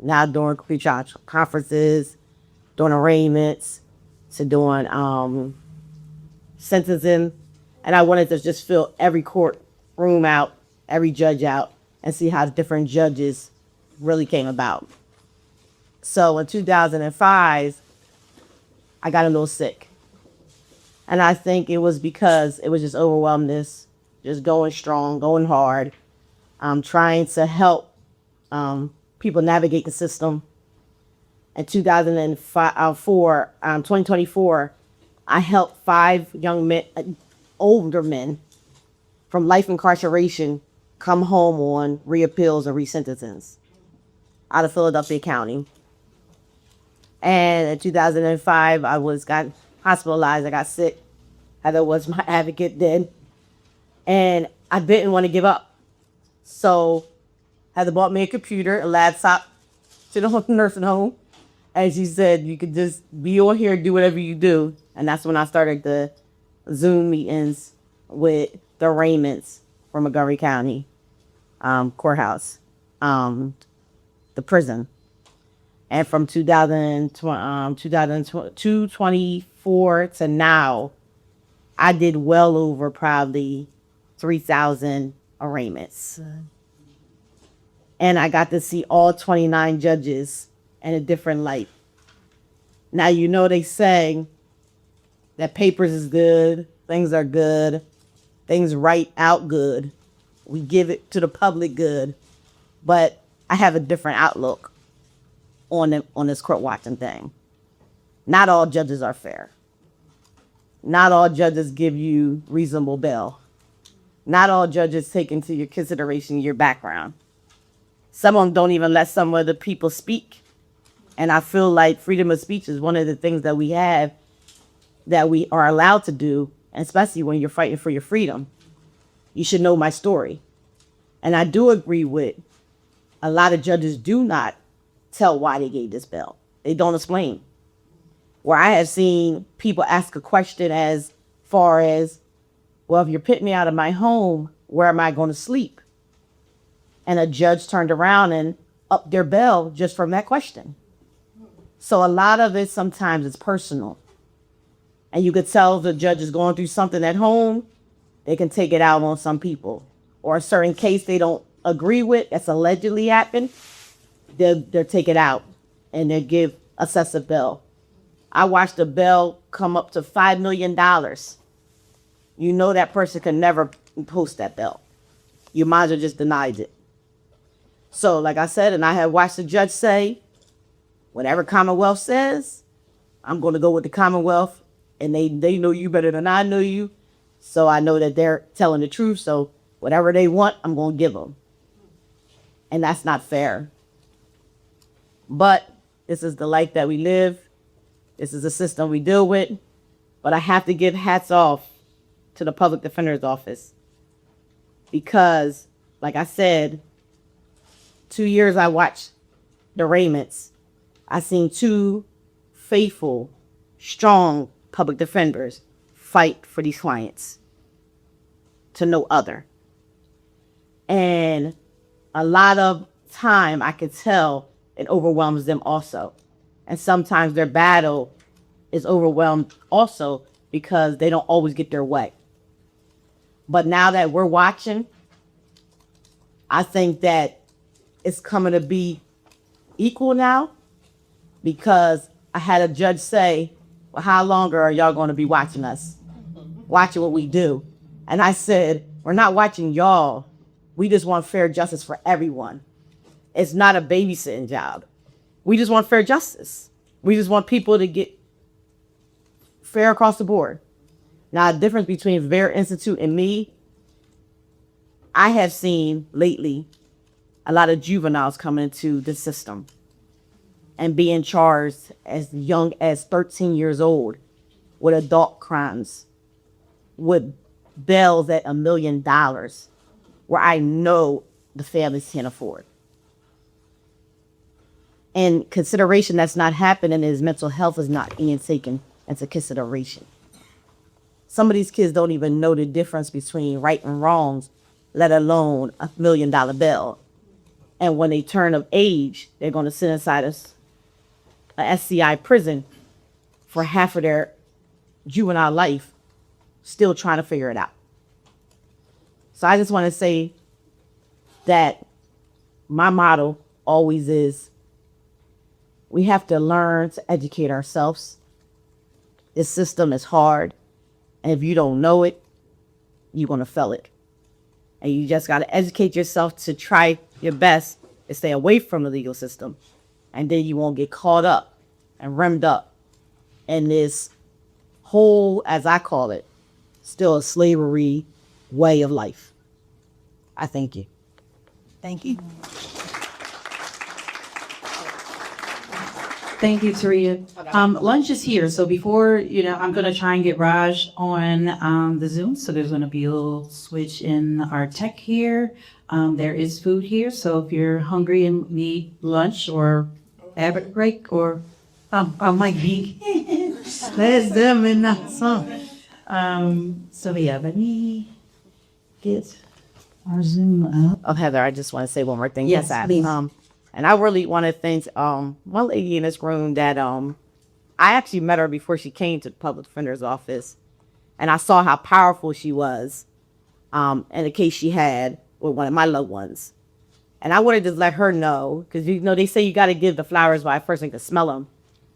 now doing pretrial conferences, doing arraignments, to doing sentencing. And I wanted to just fill every courtroom out, every judge out, and see how different judges really came about. So in 2005, I got a little sick. And I think it was because it was just overwhelmness, just going strong, going hard, trying to help people navigate the system. In 2024, I helped 5 young men, older men, from life incarceration come home on reappeals or resentencings out of Philadelphia County. And in 2005, I got hospitalized. I got sick. Heather was my advocate then. And I didn't want to give up. So Heather bought me a computer, a laptop, to the nursing home. And she said, you could just be on here, do whatever you do. And that's when I started the Zoom meetings with the arraignments from Montgomery County courthouse, the prison. And from 2024 to now, I did well over probably 3,000 arraignments. And I got to see all 29 judges in a different light. Now, you know, they say that papers is good, things are good, things write out good. We give it to the public good. But I have a different outlook on this court watching thing. Not all judges are fair. Not all judges give you reasonable bail. Not all judges take into your consideration your background. Some of them don't even let some of the people speak. And I feel like freedom of speech is one of the things that we have, that we are allowed to do, especially when you're fighting for your freedom. You should know my story. And I do agree with a lot of judges do not tell why they gave this bail. They don't explain. Where I have seen people ask a question as far as, well, if you're putting me out of my home, where am I going to sleep? And a judge turned around and upped their bail just from that question. So a lot of it sometimes is personal. And you could tell the judge is going through something at home, they can take it out on some people. Or a certain case they don't agree with, that's allegedly happened, they'll take it out and they'll give excessive bail. I watched a bail come up to $5 million. You know that person can never post that bail. You might as well just denied it. So like I said, and I have watched the judge say, whatever Commonwealth says, I'm going to go with the Commonwealth. And they know you better than I know you. So I know that they're telling the truth. So whatever they want, I'm going to give them. And that's not fair. But this is the life that we live. This is the system we deal with. But I have to give hats off to the public defender's office. Because, like I said, 2 years I watched the arraignments. I seen 2 faithful, strong public defenders fight for these clients to no other. And a lot of time I could tell it overwhelms them also. And sometimes their battle is overwhelmed also because they don't always get their way. But now that we're watching, I think that it's coming to be equal now, because I had a judge say, well, how longer are y'all going to be watching us? Watching what we do. And I said, we're not watching y'all. We just want fair justice for everyone. It's not a babysitting job. We just want fair justice. We just want people to get fair across the board. Now, the difference between VERA Institute and me, I have seen lately a lot of juveniles coming into the system and being charged as young as 13 years old with adult crimes, with bails at $1 million, where I know the families can't afford. And consideration that's not happening is mental health is not being taken into consideration. Some of these kids don't even know the difference between right and wrongs, let alone $1 million bail. And when they turn of age, they're going to sit inside a SCI prison for half of their juvenile life, still trying to figure it out. So I just want to say that my motto always is we have to learn to educate ourselves. This system is hard, and if you don't know it, you're going to fail it. And you just got to educate yourself to try your best to stay away from the legal system. And then you won't get caught up and remmed up in this whole, as I call it, still a slavery way of life. I thank you. Thank you. Thank you, Taria. Lunch is here, so before, I'm gonna try and get Raj on the Zoom, so there's gonna be a little switch in our tech here. There is food here, so if you're hungry and need lunch or have a break, or, I might be, let's them in that song. So yeah, let me get our Zoom up. Oh, Heather, I just want to say one more thing. Yes, Yes, please. and I really want to thank one lady in this room that I actually met her before she came to the public defender's office, and I saw how powerful she was in the case she had with one of my loved ones. And I wanted to let her know, because they say you got to give the flowers by a person can smell them.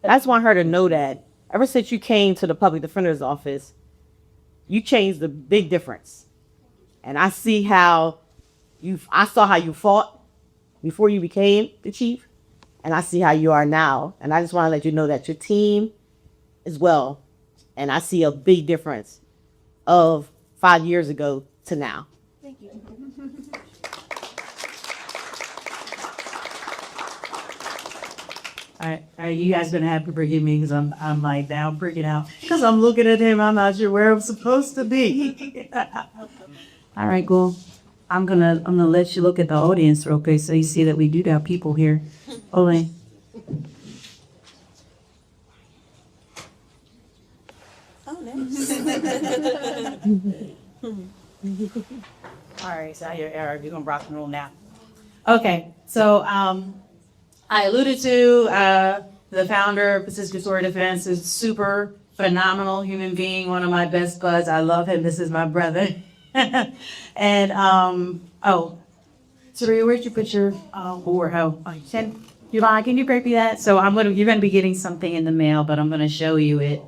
I just want her to know that ever since you came to the public defender's office, you changed the big difference. And I see I saw how you fought before you became the chief, and I see how you are now. And I just want to let you know that your team as well. And I see a big difference of 5 years ago to now. All right, you guys gonna have to forgive me because I'm like now freaking out because I'm looking at him. I'm not sure where I'm supposed to be. All right, cool. I'm gonna let you look at the audience real quick so you see that we do have people here. Ole. Oh, nice. All right, so you're Eric. You're gonna rock and roll now. Okay, so I alluded to the founder of Participatory Defense is super phenomenal human being, one of my best buds. I love him. This is my brother. And Saria, where'd you put your or how? Yvonne, can you break me that? So you're gonna be getting something in the mail, but I'm gonna show you it.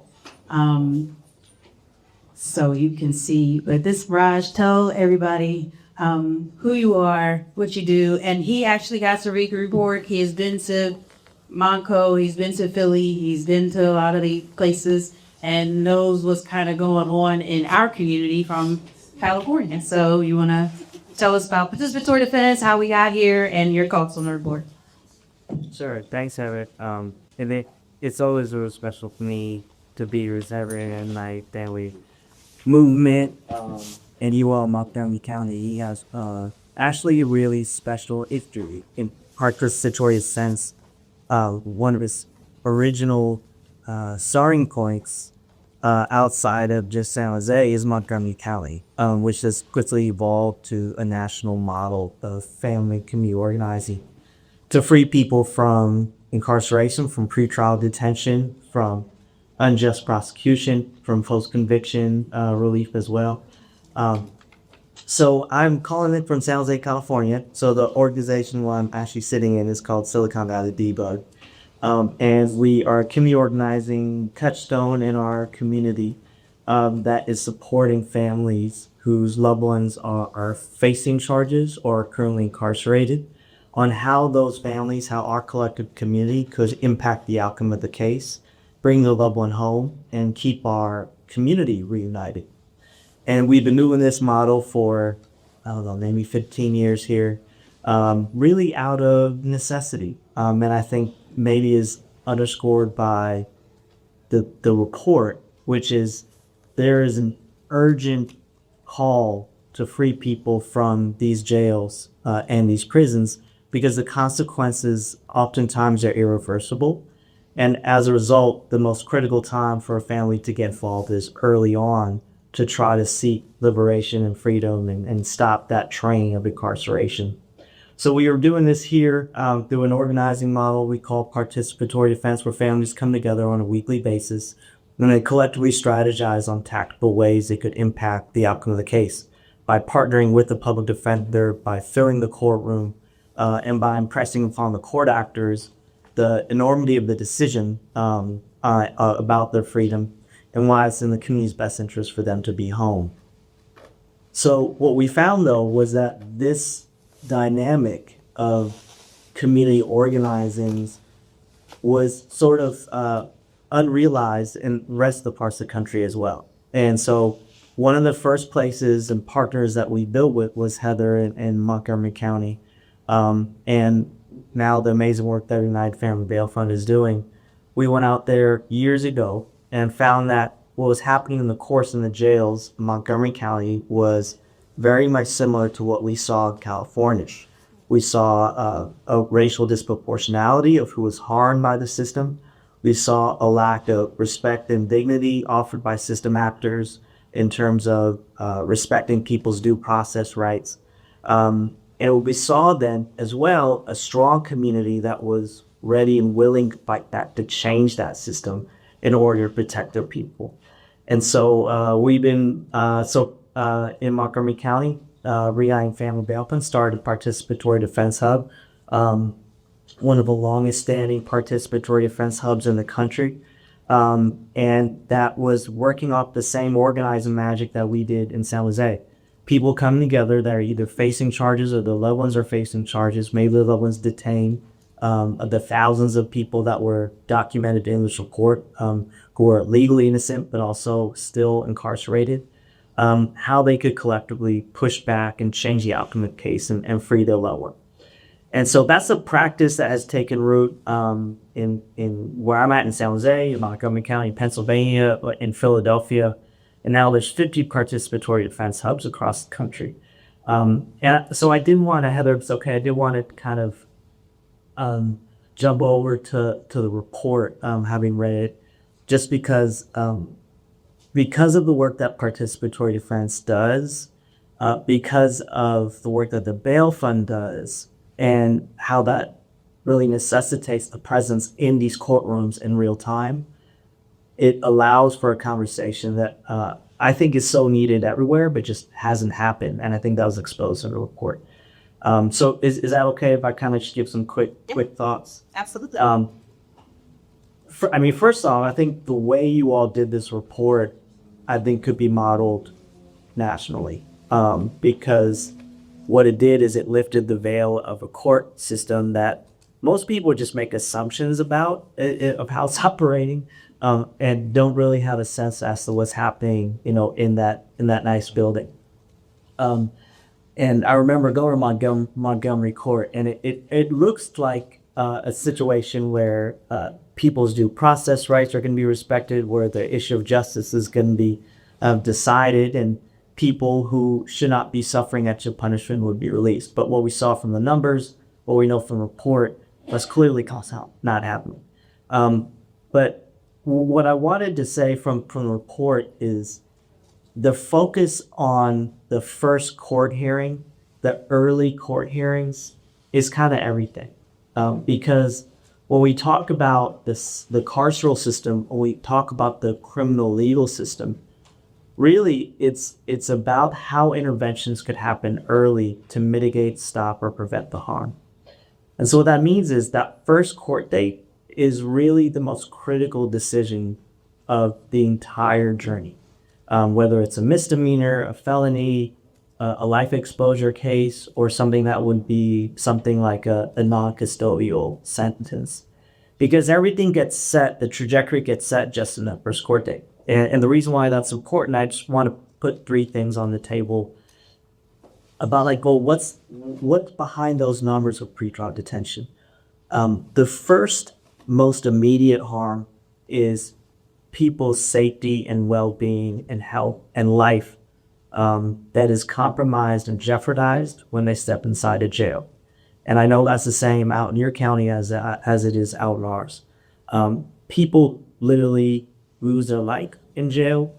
So you can see. But this Raj, tell everybody who you are, what you do, and he actually got to report. He has been to Monco, he's been to Philly, he's been to a lot of the places, and knows what's kind of going on in our community from California. So you want to tell us about participatory defense, how we got here, and your thoughts on the report. Sure. Thanks, Everett. It's always real special for me to be with Everett and my family movement. And you all, Montgomery County, he has actually a really special history in participatory sense. One of his original starting points outside of just San Jose is Montgomery County, which has quickly evolved to a national model of family community organizing to free people from incarceration, from pretrial detention, from unjust prosecution, from post-conviction relief as well. So I'm calling it from San Jose, California. So the organization where I'm actually sitting in is called Silicon Valley Debug. And we are a community organizing touchstone in our community that is supporting families whose loved ones are facing charges or are currently incarcerated, on how those families, how our collective community could impact the outcome of the case, bring the loved one home, and keep our community reunited. And we've been doing this model for, I don't know, maybe 15 years here, really out of necessity. And I think maybe is underscored by the report, which is there is an urgent call to free people from these jails and these prisons, because the consequences oftentimes are irreversible. And as a result, the most critical time for a family to get involved is early on, to try to seek liberation and freedom and stop that train of incarceration. So we are doing this here through an organizing model we call participatory defense, where families come together on a weekly basis and they collectively strategize on tactical ways they could impact the outcome of the case by partnering with the public defender, by filling the courtroom, and by impressing upon the court actors the enormity of the decision about their freedom and why it's in the community's best interest for them to be home. So what we found, though, was that this dynamic of community organizing was sort of unrealized in the rest of the parts of the country as well. And so one of the first places and partners that we built with was Heather in Montgomery County. And now the amazing work that United Family Bail Fund is doing. We went out there years ago and found that what was happening in the courts in the jails in Montgomery County was very much similar to what we saw in California. We saw a racial disproportionality of who was harmed by the system. We saw a lack of respect and dignity offered by system actors in terms of respecting people's due process rights. And we saw then as well a strong community that was ready and willing like that to change that system in order to protect their people. And so we've been in Montgomery County, United Family Bail Fund started a participatory defense hub, one of the longest standing participatory defense hubs in the country. And that was working off the same organizing magic that we did in San Jose. People coming together that are either facing charges or their loved ones are facing charges, maybe their loved ones detained, of the thousands of people that were documented in initial court who are legally innocent but also still incarcerated, how they could collectively push back and change the outcome of the case and free their loved one. And so that's a practice that has taken root in where I'm at in San Jose, in Montgomery County, Pennsylvania, in Philadelphia. And now there's 50 participatory defense hubs across the country. And so I didn't want to, Heather, it's okay, I did want to kind of jump over to the report, having read it, just because of the work that participatory defense does, because of the work that the bail fund does, and how that really necessitates the presence in these courtrooms in real time. It allows for a conversation that I think is so needed everywhere, but just hasn't happened. And I think that was exposed in the report. So is that okay if I kind of just give some quick thoughts? Absolutely. First off, I think the way you all did this report, I think could be modeled nationally, because what it did is it lifted the veil of a court system that most people just make assumptions about of how it's operating, and don't really have a sense as to what's happening, in that nice building. And I remember going to Montgomery Court, and it looks like a situation where people's due process rights are going to be respected, where the issue of justice is going to be decided, and people who should not be suffering extra punishment would be released. But what we saw from the numbers, what we know from the report, was clearly not happening. But what I wanted to say from the report is the focus on the first court hearing, the early court hearings, is kind of everything. Because when we talk about the carceral system, when we talk about the criminal legal system, really it's about how interventions could happen early to mitigate, stop, or prevent the harm. And so what that means is that first court date is really the most critical decision of the entire journey. Whether it's a misdemeanor, a felony, a life exposure case, or something that would be something like a non-custodial sentence. Because everything gets set, the trajectory gets set just in that first court date. And the reason why that's important, I just want to put three things on the table about what's behind those numbers of pretrial detention. The first most immediate harm is people's safety and well-being and health and life that is compromised and jeopardized when they step inside a jail. And I know that's the same out in your county as it is out in ours. People literally lose their life in jail.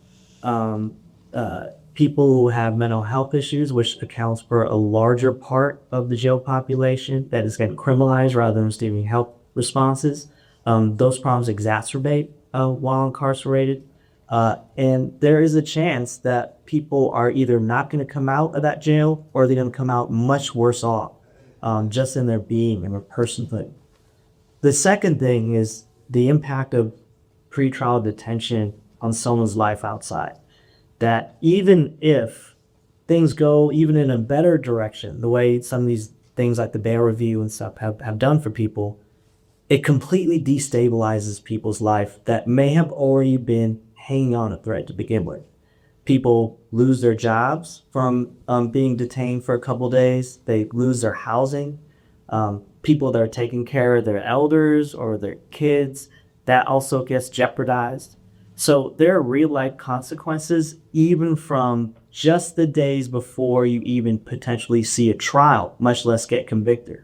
people who have mental health issues, which accounts for a larger part of the jail population that is getting criminalized rather than receiving help responses. Those problems exacerbate while incarcerated. And there is a chance that people are either not going to come out of that jail or they're going to come out much worse off just in their being and their personhood. The second thing is the impact of pretrial detention on someone's life outside. That even if things go even in a better direction, the way some of these things like the bail review and stuff have done for people, it completely destabilizes people's life that may have already been hanging on a thread to begin with. People lose their jobs from being detained for a couple days. They lose their housing. People that are taking care of their elders or their kids, that also gets jeopardized. So there are real life consequences even from just the days before you even potentially see a trial, much less get convicted.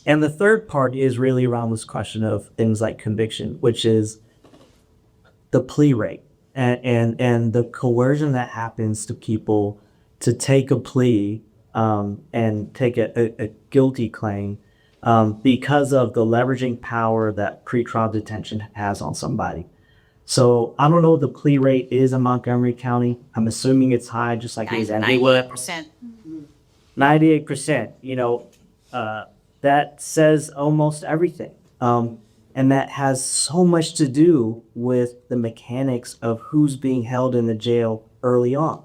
And the third part is really around this question of things like conviction, which is the plea rate and the coercion that happens to people to take a plea and take a guilty claim because of the leveraging power that pretrial detention has on somebody. So I don't know what the plea rate is in Montgomery County. I'm assuming it's high, just like it is everywhere. 98%. 98%, that says almost everything. And that has so much to do with the mechanics of who's being held in the jail early on.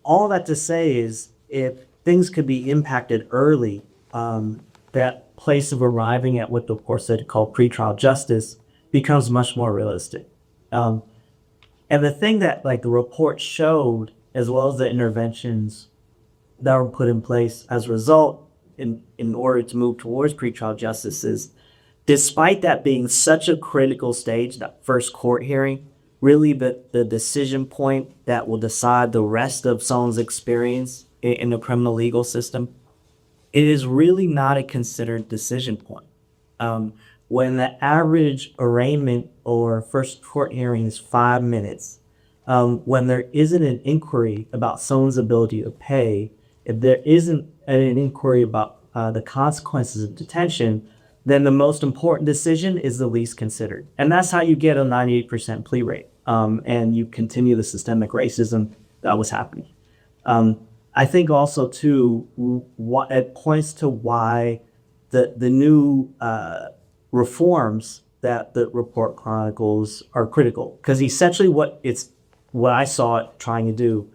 All that to say is if things could be impacted early, that place of arriving at what the court said called pretrial justice becomes much more realistic. And the thing that like the report showed, as well as the interventions that were put in place as a result in order to move towards pretrial justice is, despite that being such a critical stage, that first court hearing, really the decision point that will decide the rest of someone's experience in the criminal legal system, it is really not a considered decision point. When the average arraignment or first court hearing is 5 minutes, when there isn't an inquiry about someone's ability to pay, if there isn't an inquiry about the consequences of detention, then the most important decision is the least considered. And that's how you get a 98% plea rate. And you continue the systemic racism that was happening. I think also too, it points to why the new reforms that the report chronicles are critical. Because essentially what I saw it trying to do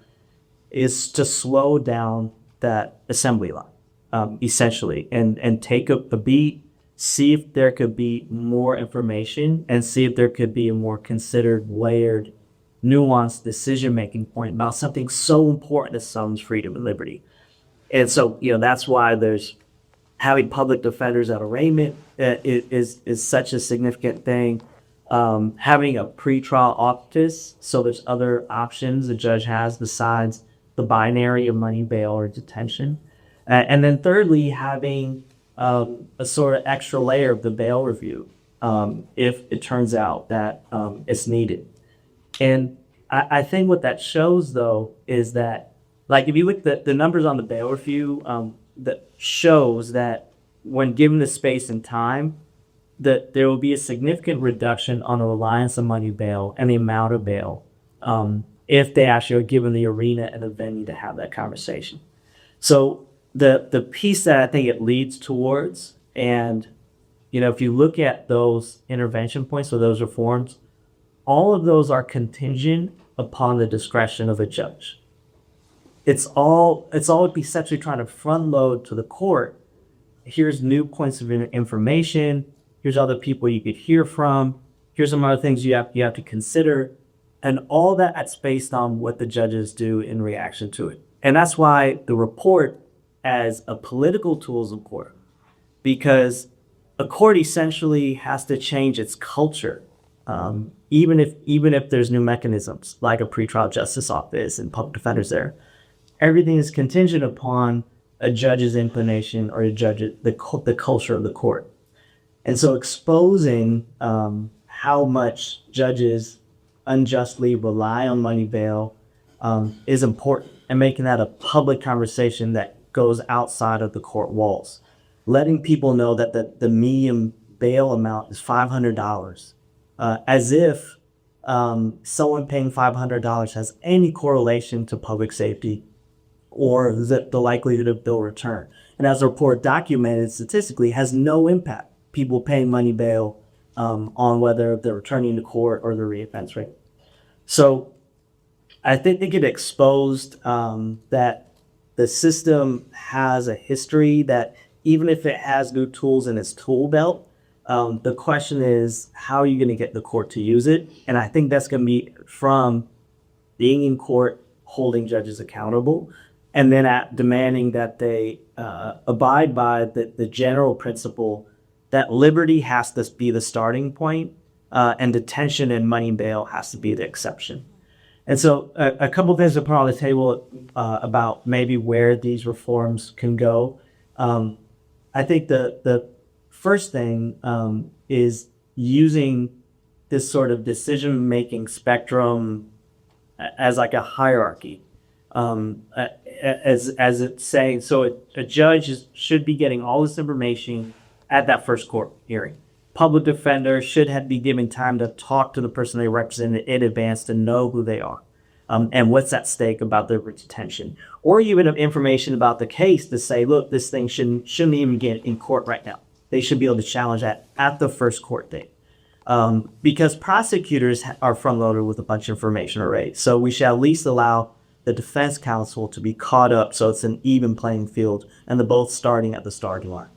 is to slow down that assembly line, essentially, and take a beat, see if there could be more information, and see if there could be a more considered, layered, nuanced decision-making point about something so important as someone's freedom and liberty. And so, that's why there's having public defenders at arraignment is such a significant thing. Having a pretrial office, so there's other options the judge has besides the binary of money, bail, or detention. And then thirdly, having a sort of extra layer of the bail review if it turns out that it's needed. And I think what that shows, though, is that, like, if you look at the numbers on the bail review, that shows that when given the space and time, that there will be a significant reduction on the reliance on money bail and the amount of bail if they actually are given the arena and the venue to have that conversation. So the piece that I think it leads towards, and if you look at those intervention points or those reforms, all of those are contingent upon the discretion of a judge. It's all essentially trying to front load to the court. Here's new points of information. Here's other people you could hear from. Here's some other things you have to consider. And all that's based on what the judges do in reaction to it. And that's why the report as a political tool is important, because a court essentially has to change its culture, even if there's new mechanisms like a pretrial justice office and public defenders there. Everything is contingent upon a judge's inclination or the culture of the court. And so exposing how much judges unjustly rely on money bail is important, and making that a public conversation that goes outside of the court walls. Letting people know that the median bail amount is $500, as if someone paying $500 has any correlation to public safety or the likelihood of bill return. And as the report documented statistically, has no impact, people paying money bail, on whether they're returning to court or the reoffense rate. So I think it exposed that the system has a history that even if it has new tools in its tool belt, the question is, how are you going to get the court to use it? And I think that's going to be from being in court, holding judges accountable, and then demanding that they abide by the general principle that liberty has to be the starting point, and detention and money bail has to be the exception. And so a couple of things to put on the table about maybe where these reforms can go. I think the first thing is using this sort of decision-making spectrum as like a hierarchy. As it's saying, so a judge should be getting all this information at that first court hearing. Public defender should be given time to talk to the person they represent in advance to know who they are, and what's at stake about their detention, or even have information about the case to say, look, this thing shouldn't even get in court right now. They should be able to challenge that at the first court date, because prosecutors are front-loaded with a bunch of information already. So we should at least allow the defense counsel to be caught up so it's an even playing field and they're both starting at the starting line.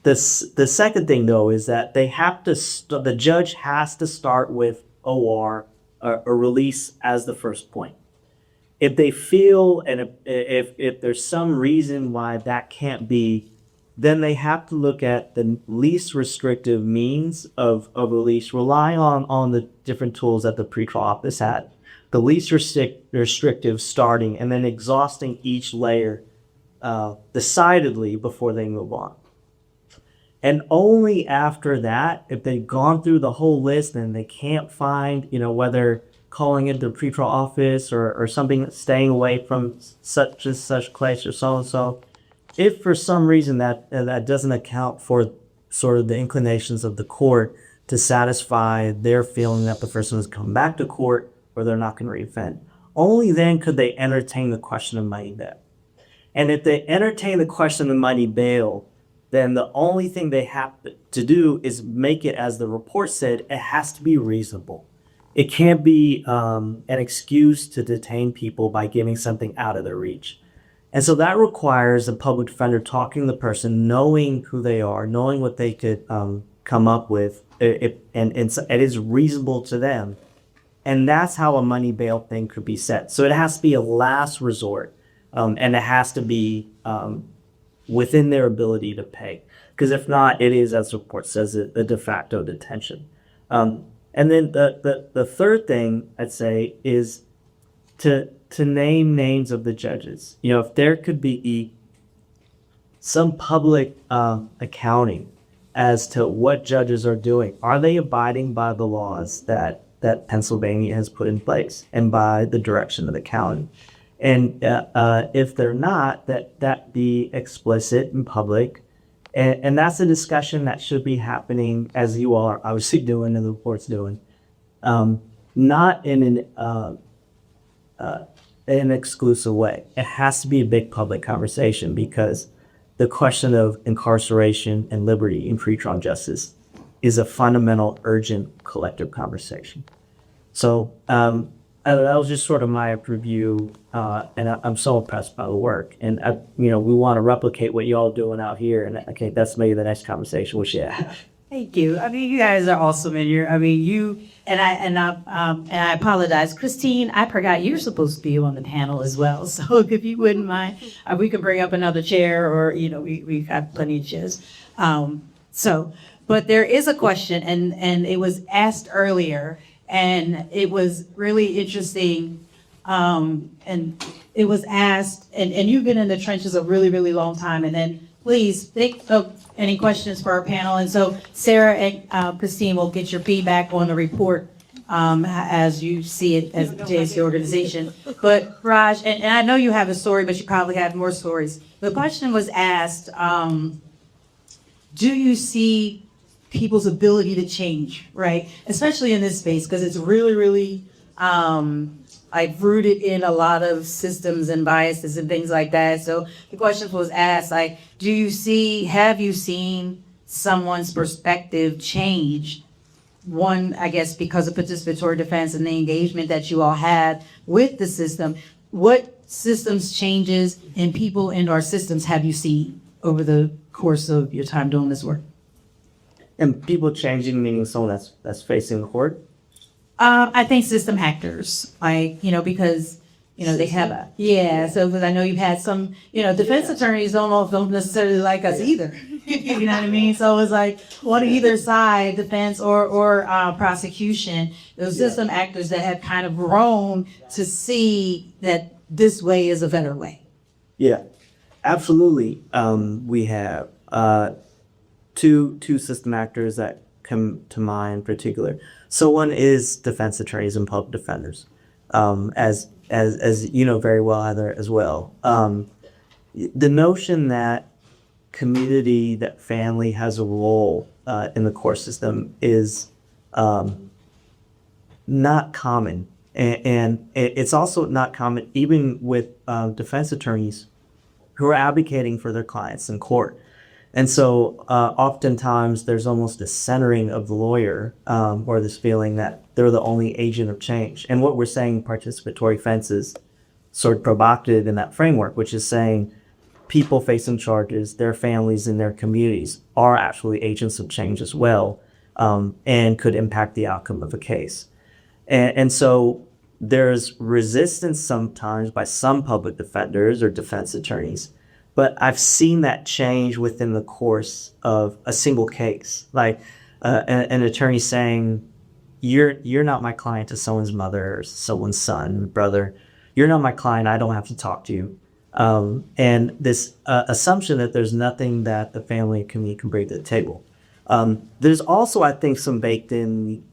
The second thing, though, is that they have to the judge has to start with OR, a release, as the first point. If they feel, and if there's some reason why that can't be, then they have to look at the least restrictive means of release, rely on the different tools that the pretrial office had, the least restrictive starting, and then exhausting each layer decidedly before they move on. And only after that, if they've gone through the whole list and they can't find, whether calling it the pretrial office or something, staying away from such and such place or so and so, if for some reason that doesn't account for sort of the inclinations of the court to satisfy their feeling that the person has come back to court or they're not going to reoffend, only then could they entertain the question of money bail. And if they entertain the question of money bail, then the only thing they have to do is make it, as the report said, it has to be reasonable. It can't be an excuse to detain people by giving something out of their reach. And so that requires a public defender talking to the person, knowing who they are, knowing what they could come up with, and it is reasonable to them. And that's how a money bail thing could be set. So it has to be a last resort, and it has to be within their ability to pay. Because if not, it is, as the report says, a de facto detention. And then the third thing I'd say is to name names of the judges. If there could be some public accounting as to what judges are doing. Are they abiding by the laws that Pennsylvania has put in place and by the direction of the county? And if they're not, that be explicit and public. And that's a discussion that should be happening, as you all are obviously doing and the report's doing, not in an exclusive way. It has to be a big public conversation, because the question of incarceration and liberty in pretrial justice is a fundamental, urgent, collective conversation. So that was just sort of my review, and I'm so impressed by the work. And we want to replicate what y'all doing out here. And okay, that's maybe the next conversation we should have. Thank you. You guys are awesome in here. you and I apologize, Christine. I forgot you're supposed to be on the panel as well. So if you wouldn't mind, we could bring up another chair, or we've got plenty of chairs. But there is a question, and it was asked earlier, and it was really interesting. And it was asked, and you've been in the trenches a really, really long time. And then please think of any questions for our panel. And so Sarah and Christine will get your feedback on the report as you see it as the JSC organization. But Raj, and I know you have a story, but you probably have more stories. The question was asked, do you see people's ability to change, right? Especially in this space, because it's really, really like rooted in a lot of systems and biases and things like that. So the question was asked, like, have you seen someone's perspective change? One, I guess, because of participatory defense and the engagement that you all had with the system. What systems changes in people and our systems have you seen over the course of your time doing this work? And people changing meaning someone that's facing the court. I think system actors, like, because, they have so because I know you've had some, defense attorneys don't necessarily like us either. You know what I mean? So it's like on either side, defense or prosecution, those system actors that have kind of grown to see that this way is a better way. Yeah, absolutely. We have two system actors that come to mind in particular. So one is defense attorneys and public defenders, as you know very well, Heather, as well. The notion that community, that family has a role in the court system is not common, and it's also not common even with defense attorneys who are advocating for their clients in court. And so oftentimes there's almost a centering of the lawyer or this feeling that they're the only agent of change. And what we're saying, participatory defense is sort of provocative in that framework, which is saying people facing charges, their families and their communities are actually agents of change as well, and could impact the outcome of a case. And so there's resistance sometimes by some public defenders or defense attorneys. But I've seen that change within the course of a single case, like an attorney saying, "You're not my client" to someone's mother or someone's son, brother. "You're not my client. I don't have to talk to you." And this assumption that there's nothing that the family and community can bring to the table. There's also, I think, some baked in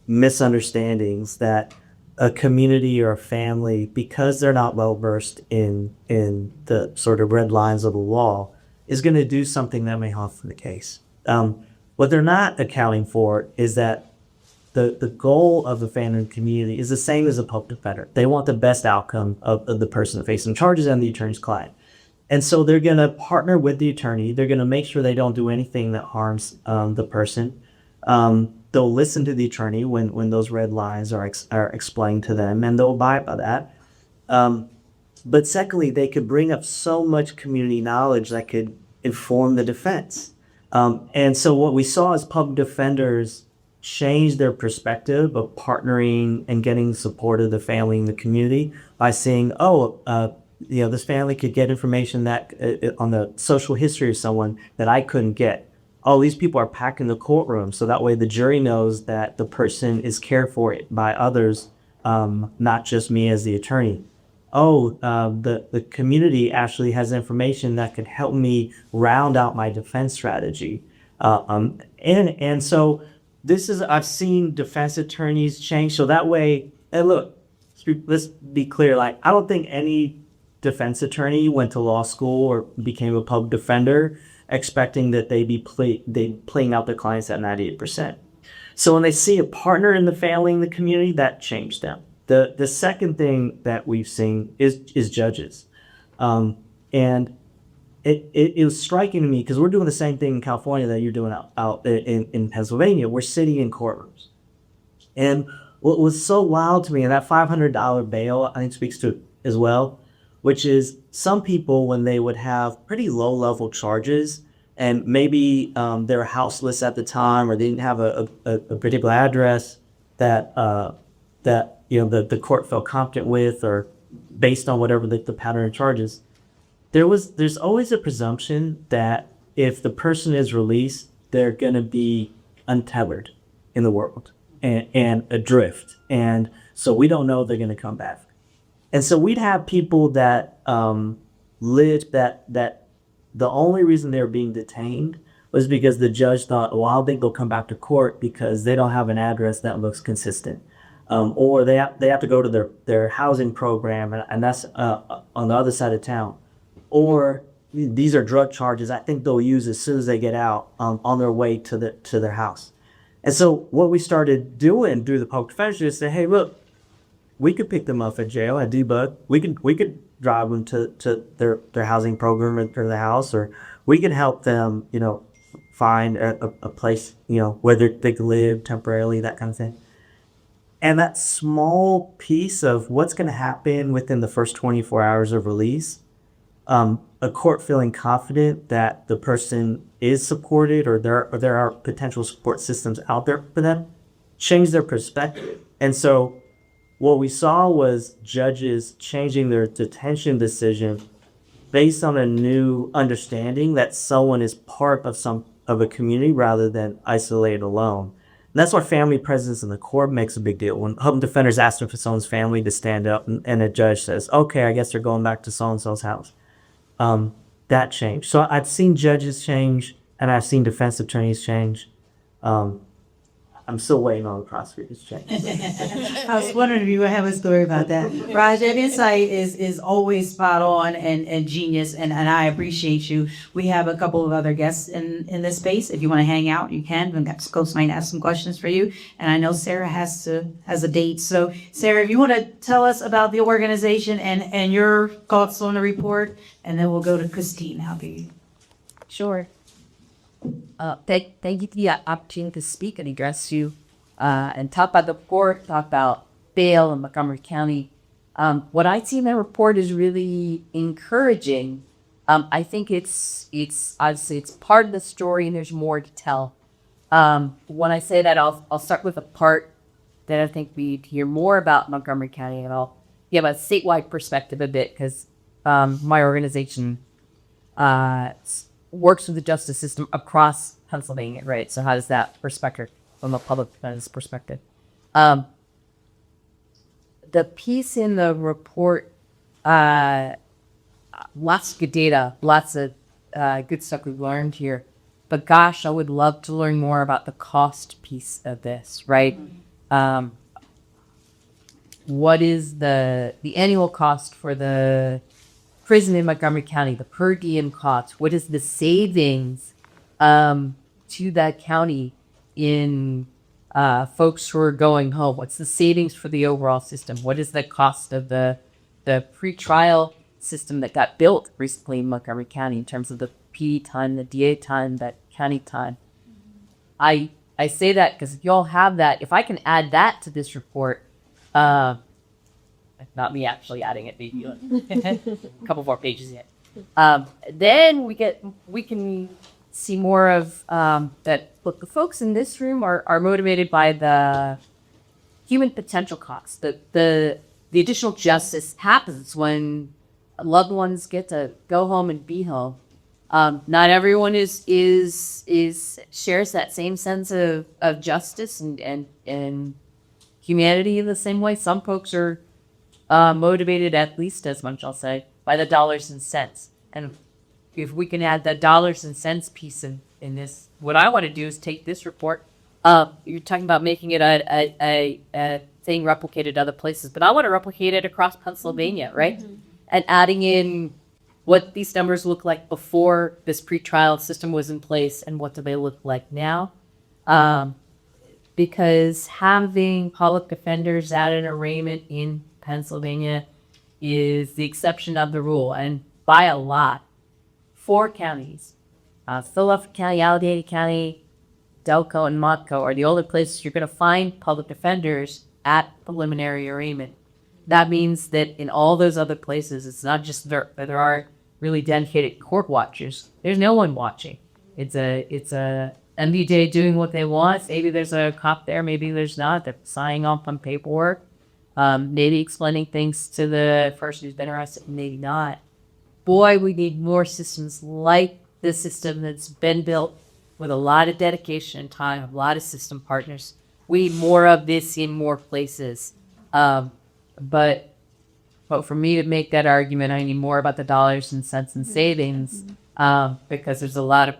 misunderstandings that a community or a family, because they're not well versed in the sort of red lines of the law, is going to do something that may harm the case. What they're not accounting for is that the goal of the family and community is the same as a public defender. They want the best outcome of the person facing charges and the attorney's client. And so they're going to partner with the attorney. They're going to make sure they don't do anything that harms the person. They'll listen to the attorney when those red lines are explained to them, and they'll abide by that. But secondly, they could bring up so much community knowledge that could inform the defense. And so what we saw is public defenders change their perspective of partnering and getting support of the family and the community by saying, this family could get information that on the social history of someone that I couldn't get. Oh, these people are packed in the courtroom, so that way the jury knows that the person is cared for by others, not just me as the attorney. The community actually has information that could help me round out my defense strategy. And so I've seen defense attorneys change. So that way, and look, let's be clear, like, I don't think any defense attorney went to law school or became a public defender expecting that they'd playing out their clients at 98%. So when they see a partner in the family and the community, that changed them. The second thing that we've seen is judges. And it was striking to me because we're doing the same thing in California that you're doing out in Pennsylvania. We're sitting in courtrooms. And what was so wild to me, and that $500 bail, I think, speaks to it as well, which is some people, when they would have pretty low-level charges and maybe they were houseless at the time or they didn't have a particular address that the court felt competent with, or based on whatever the pattern of charges, there's always a presumption that if the person is released, they're going to be untethered in the world and adrift. And so we don't know they're going to come back. And so we'd have people that lived that the only reason they were being detained was because the judge thought, well, I don't think they'll come back to court because they don't have an address that looks consistent. Or they have to go to their housing program, and that's on the other side of town. Or these are drug charges I think they'll use as soon as they get out on their way to their house. And so what we started doing through the public defender is say, hey, look, we could pick them up at jail at debug. We could drive them to their housing program or their house, or we could help them, find a place, where they could live temporarily, that kind of thing. And that small piece of what's going to happen within the first 24 hours of release, a court feeling confident that the person is supported or there are potential support systems out there for them, changed their perspective. And so what we saw was judges changing their detention decision based on a new understanding that someone is part of a community rather than isolated alone. And that's why family presence in the court makes a big deal. When public defenders ask for someone's family to stand up and a judge says, okay, I guess they're going back to so-and-so's house. That changed. So I've seen judges change and I've seen defense attorneys change. I'm still waiting on the prosecutors change. I was wondering if you would have a story about that. Raj, that insight is always spot on and genius, and I appreciate you. We have a couple of other guests in this space. If you want to hang out, you can. We've got Coach might ask some questions for you. And I know Sarah has a date. So Sarah, if you want to tell us about the organization and your thoughts on the report, and then we'll go to Christine. How do you? Sure. Thank you for the opportunity to speak and address you and talk about the report, talk about bail in Montgomery County. What I see in the report is really encouraging. I think it's obviously it's part of the story and there's more to tell. When I say that, I'll start with a part that I think we'd hear more about Montgomery County, and I'll give a statewide perspective a bit because my organization works with the justice system across Pennsylvania, right? So how does that perspective from a public defense perspective? The piece in the report, lots of good data, lots of good stuff we've learned here. But gosh, I would love to learn more about the cost piece of this, right? What is the annual cost for the prison in Montgomery County, the per diem cost? What is the savings to that county in folks who are going home? What's the savings for the overall system? What is the cost of the pretrial system that got built recently in Montgomery County in terms of the PD time, the DA time, that county time? I say that because if y'all have that, if I can add that to this report, not me actually adding it, maybe a couple more pages yet. Then we can see more of that. Look, the folks in this room are motivated by the human potential cost. The additional justice happens when loved ones get to go home and be home. Not everyone shares that same sense of justice and humanity in the same way. Some folks are motivated at least as much, I'll say, by the dollars and cents. And if we can add the dollars and cents piece in this, what I want to do is take this report. You're talking about making it a thing replicated other places, but I want to replicate it across Pennsylvania, right? Mm-hmm. And adding in what these numbers look like before this pretrial system was in place and what do they look like now. Because having public defenders at an arraignment in Pennsylvania is the exception of the rule, and by a lot. 4 counties, Philadelphia County, Allegheny County, Delco, and Montco are the only places you're going to find public defenders at preliminary arraignment. That means that in all those other places, it's not just there are really dedicated court watchers. There's no one watching. It's a MVJ doing what they want. Maybe there's a cop there, maybe there's not. They're signing off on paperwork. Maybe explaining things to the person who's been arrested, maybe not. Boy, we need more systems like the system that's been built with a lot of dedication and time, a lot of system partners. We need more of this in more places. But for me to make that argument, I need more about the dollars and cents and savings because there's a lot of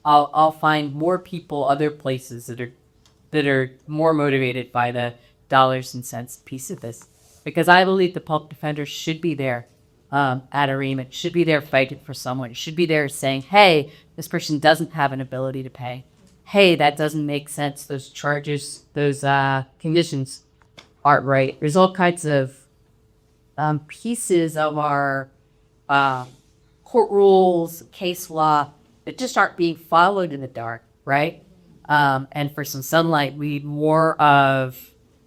I'll find more people other places that are more motivated by the dollars and cents piece of this, because I believe the public defender should be there at arraignment, should be there fighting for someone, should be there saying, hey, this person doesn't have an ability to pay. Hey, that doesn't make sense. Those charges, those conditions aren't right. There's all kinds of pieces of our court rules, case law that just aren't being followed in the dark, right? And for some sunlight, we need more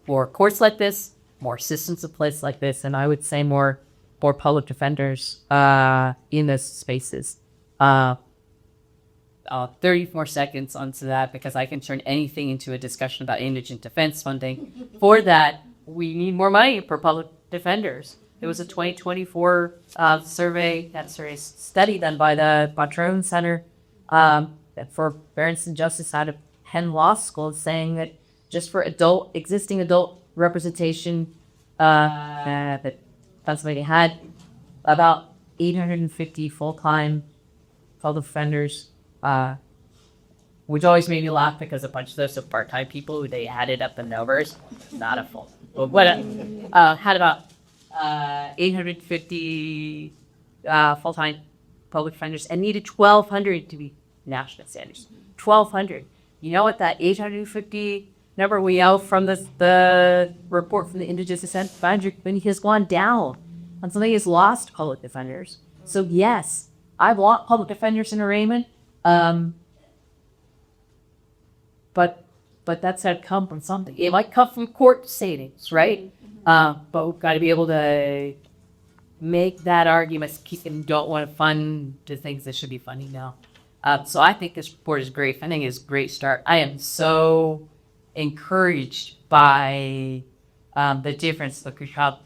courts like this, more systems in place like this, and I would say more public defenders in those spaces. 30 more seconds onto that, because I can turn anything into a discussion about indigent defense funding. For that, we need more money for public defenders. There was a 2024 study done by the Patron Center for Fairness and Justice out of Penn Law School, saying that just for existing adult representation that Pennsylvania had, about 850 full-time public defenders, which always made me laugh because a bunch of those are part-time people who they added up the numbers, not a full. But what had about 850 full-time public defenders and needed 1,200 to be national standards. 1,200. You know what that 850 number we know from the report from the Indigent Defense Fund has gone down. Pennsylvania has lost public defenders. So yes, I want public defenders in arraignment. But that's had to come from something. It might come from court savings, right? But we've got to be able to make that argument. And don't want to fund the things that should be funding now. So I think this report is great. I think it's a great start. I am so encouraged by the difference the Pretrial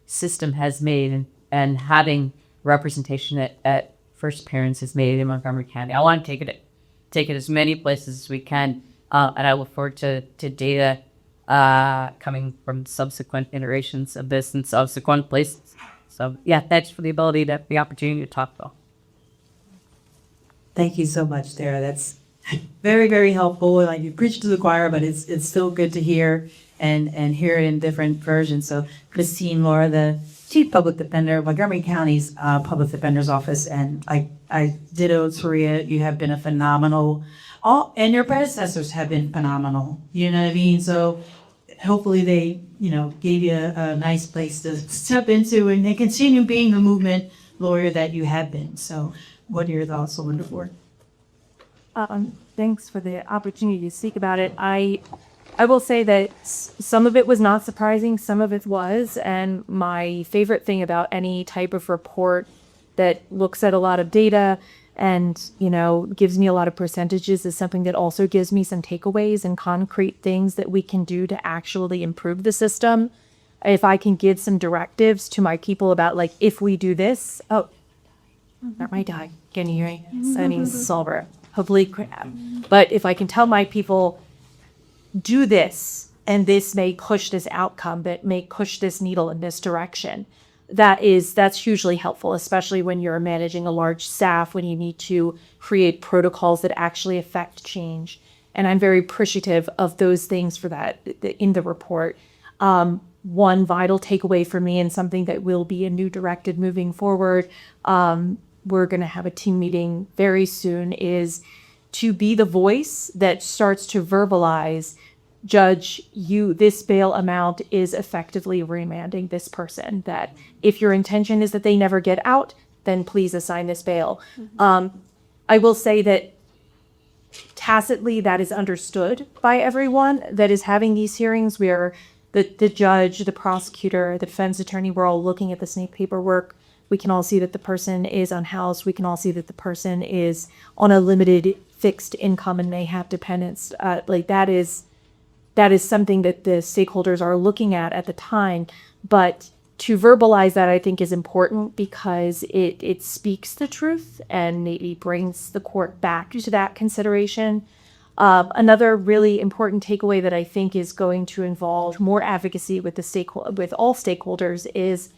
system has made, and having representation at First Parents has made in Montgomery County. I want to take it as many places as we can, and I look forward to data coming from subsequent iterations of this in subsequent places. So yeah, thanks for the opportunity to talk though. Thank you so much, Sarah. That's very, very helpful. Like, you preach to the choir, but it's still good to hear and hear it in different versions. So Christine Laura, the Chief Public Defender, Montgomery County's Public Defender's Office, and I ditto Saria. You have been a phenomenal, and your predecessors have been phenomenal. You know what I mean? So hopefully they, gave you a nice place to step into, and they continue being the movement lawyer that you have been. So what are your thoughts on the board? Thanks for the opportunity to speak about it. I will say that some of it was not surprising, some of it was, and my favorite thing about any type of report that looks at a lot of data and, gives me a lot of percentages is something that also gives me some takeaways and concrete things that we can do to actually improve the system. If I can give some directives to my people about, like, if we do this, that might die. Can you hear me? I need to solve it. Hopefully, but if I can tell my people, do this, and this may push this outcome, that may push this needle in this direction, that's hugely helpful, especially when you're managing a large staff, when you need to create protocols that actually affect change. And I'm very appreciative of those things for that in the report. One vital takeaway for me, and something that will be a new directive moving forward, we're going to have a team meeting very soon, is to be the voice that starts to verbalize, Judge, this bail amount is effectively remanding this person, that if your intention is that they never get out, then please assign this bail. I will say that tacitly that is understood by everyone that is having these hearings, where the judge, the prosecutor, the defense attorney, we're all looking at the same paperwork. We can all see that the person is unhoused. We can all see that the person is on a limited fixed income and may have dependents. That is something that the stakeholders are looking at the time. But to verbalize that, I think, is important, because it speaks the truth and maybe brings the court back to that consideration. Another really important takeaway that I think is going to involve more advocacy with all stakeholders is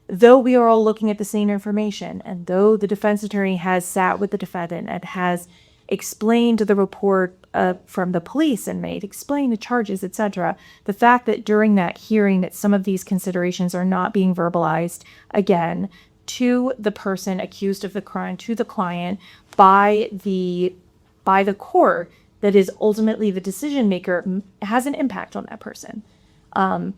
though we are all looking at the same information, and though the defense attorney has sat with the defendant and has explained the report from the police and explained the charges, etc., the fact that during that hearing that some of these considerations are not being verbalized again to the person accused of the crime, to the client, by the court that is ultimately the decision maker, has an impact on that person. And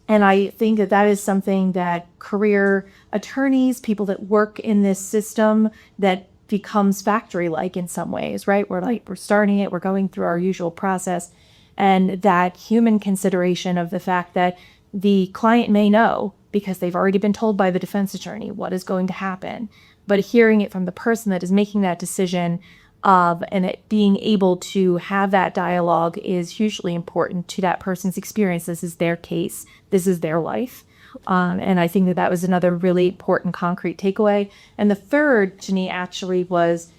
I think that is something that career attorneys, people that work in this system, that becomes factory-like in some ways, right? We're starting it, we're going through our usual process, and that human consideration of the fact that the client may know, because they've already been told by the defense attorney what is going to happen, but hearing it from the person that is making that decision and it being able to have that dialogue is hugely important to that person's experience. This is their case. This is their life. And I think that was another really important concrete takeaway. And the third, to me, actually was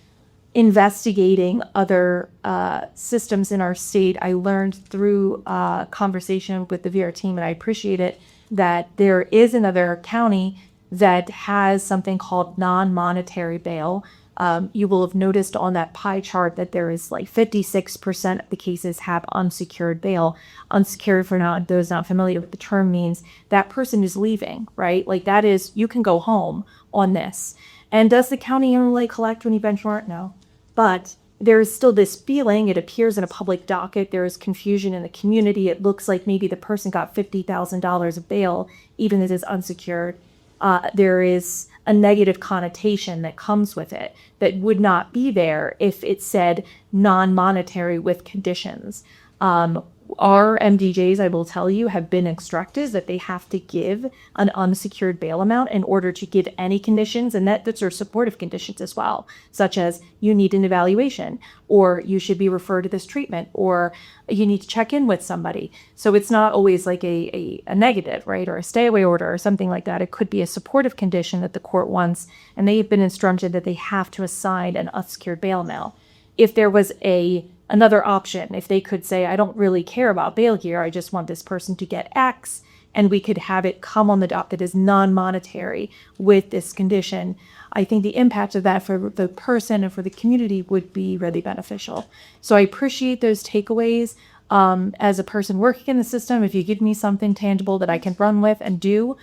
investigating other systems in our state. I learned through conversation with the VERA team, and I appreciate it, that there is another county that has something called non-monetary bail. You will have noticed on that pie chart that there is like 56% of the cases have unsecured bail. Unsecured, for those not familiar with the term, means that person is leaving, right? Like that is, you can go home on this. And does the county only collect when you bench warrant? No. But there is still this feeling, it appears in a public docket, there is confusion in the community. It looks like maybe the person got $50,000 of bail, even if it is unsecured. There is a negative connotation that comes with it that would not be there if it said non-monetary with conditions. Our MDJs, I will tell you, have been instructed that they have to give an unsecured bail amount in order to give any conditions, and that's are supportive conditions as well, such as you need an evaluation, or you should be referred to this treatment, or you need to check in with somebody. So it's not always like a negative, right, or a stay away order or something like that. It could be a supportive condition that the court wants, and they've been instructed that they have to assign an unsecured bail amount. If there was another option, if they could say, I don't really care about bail here, I just want this person to get X, and we could have it come on the dot that is non-monetary with this condition, I think the impact of that for the person and for the community would be really beneficial. So I appreciate those takeaways. As a person working in the system, if you give me something tangible that I can run with and do,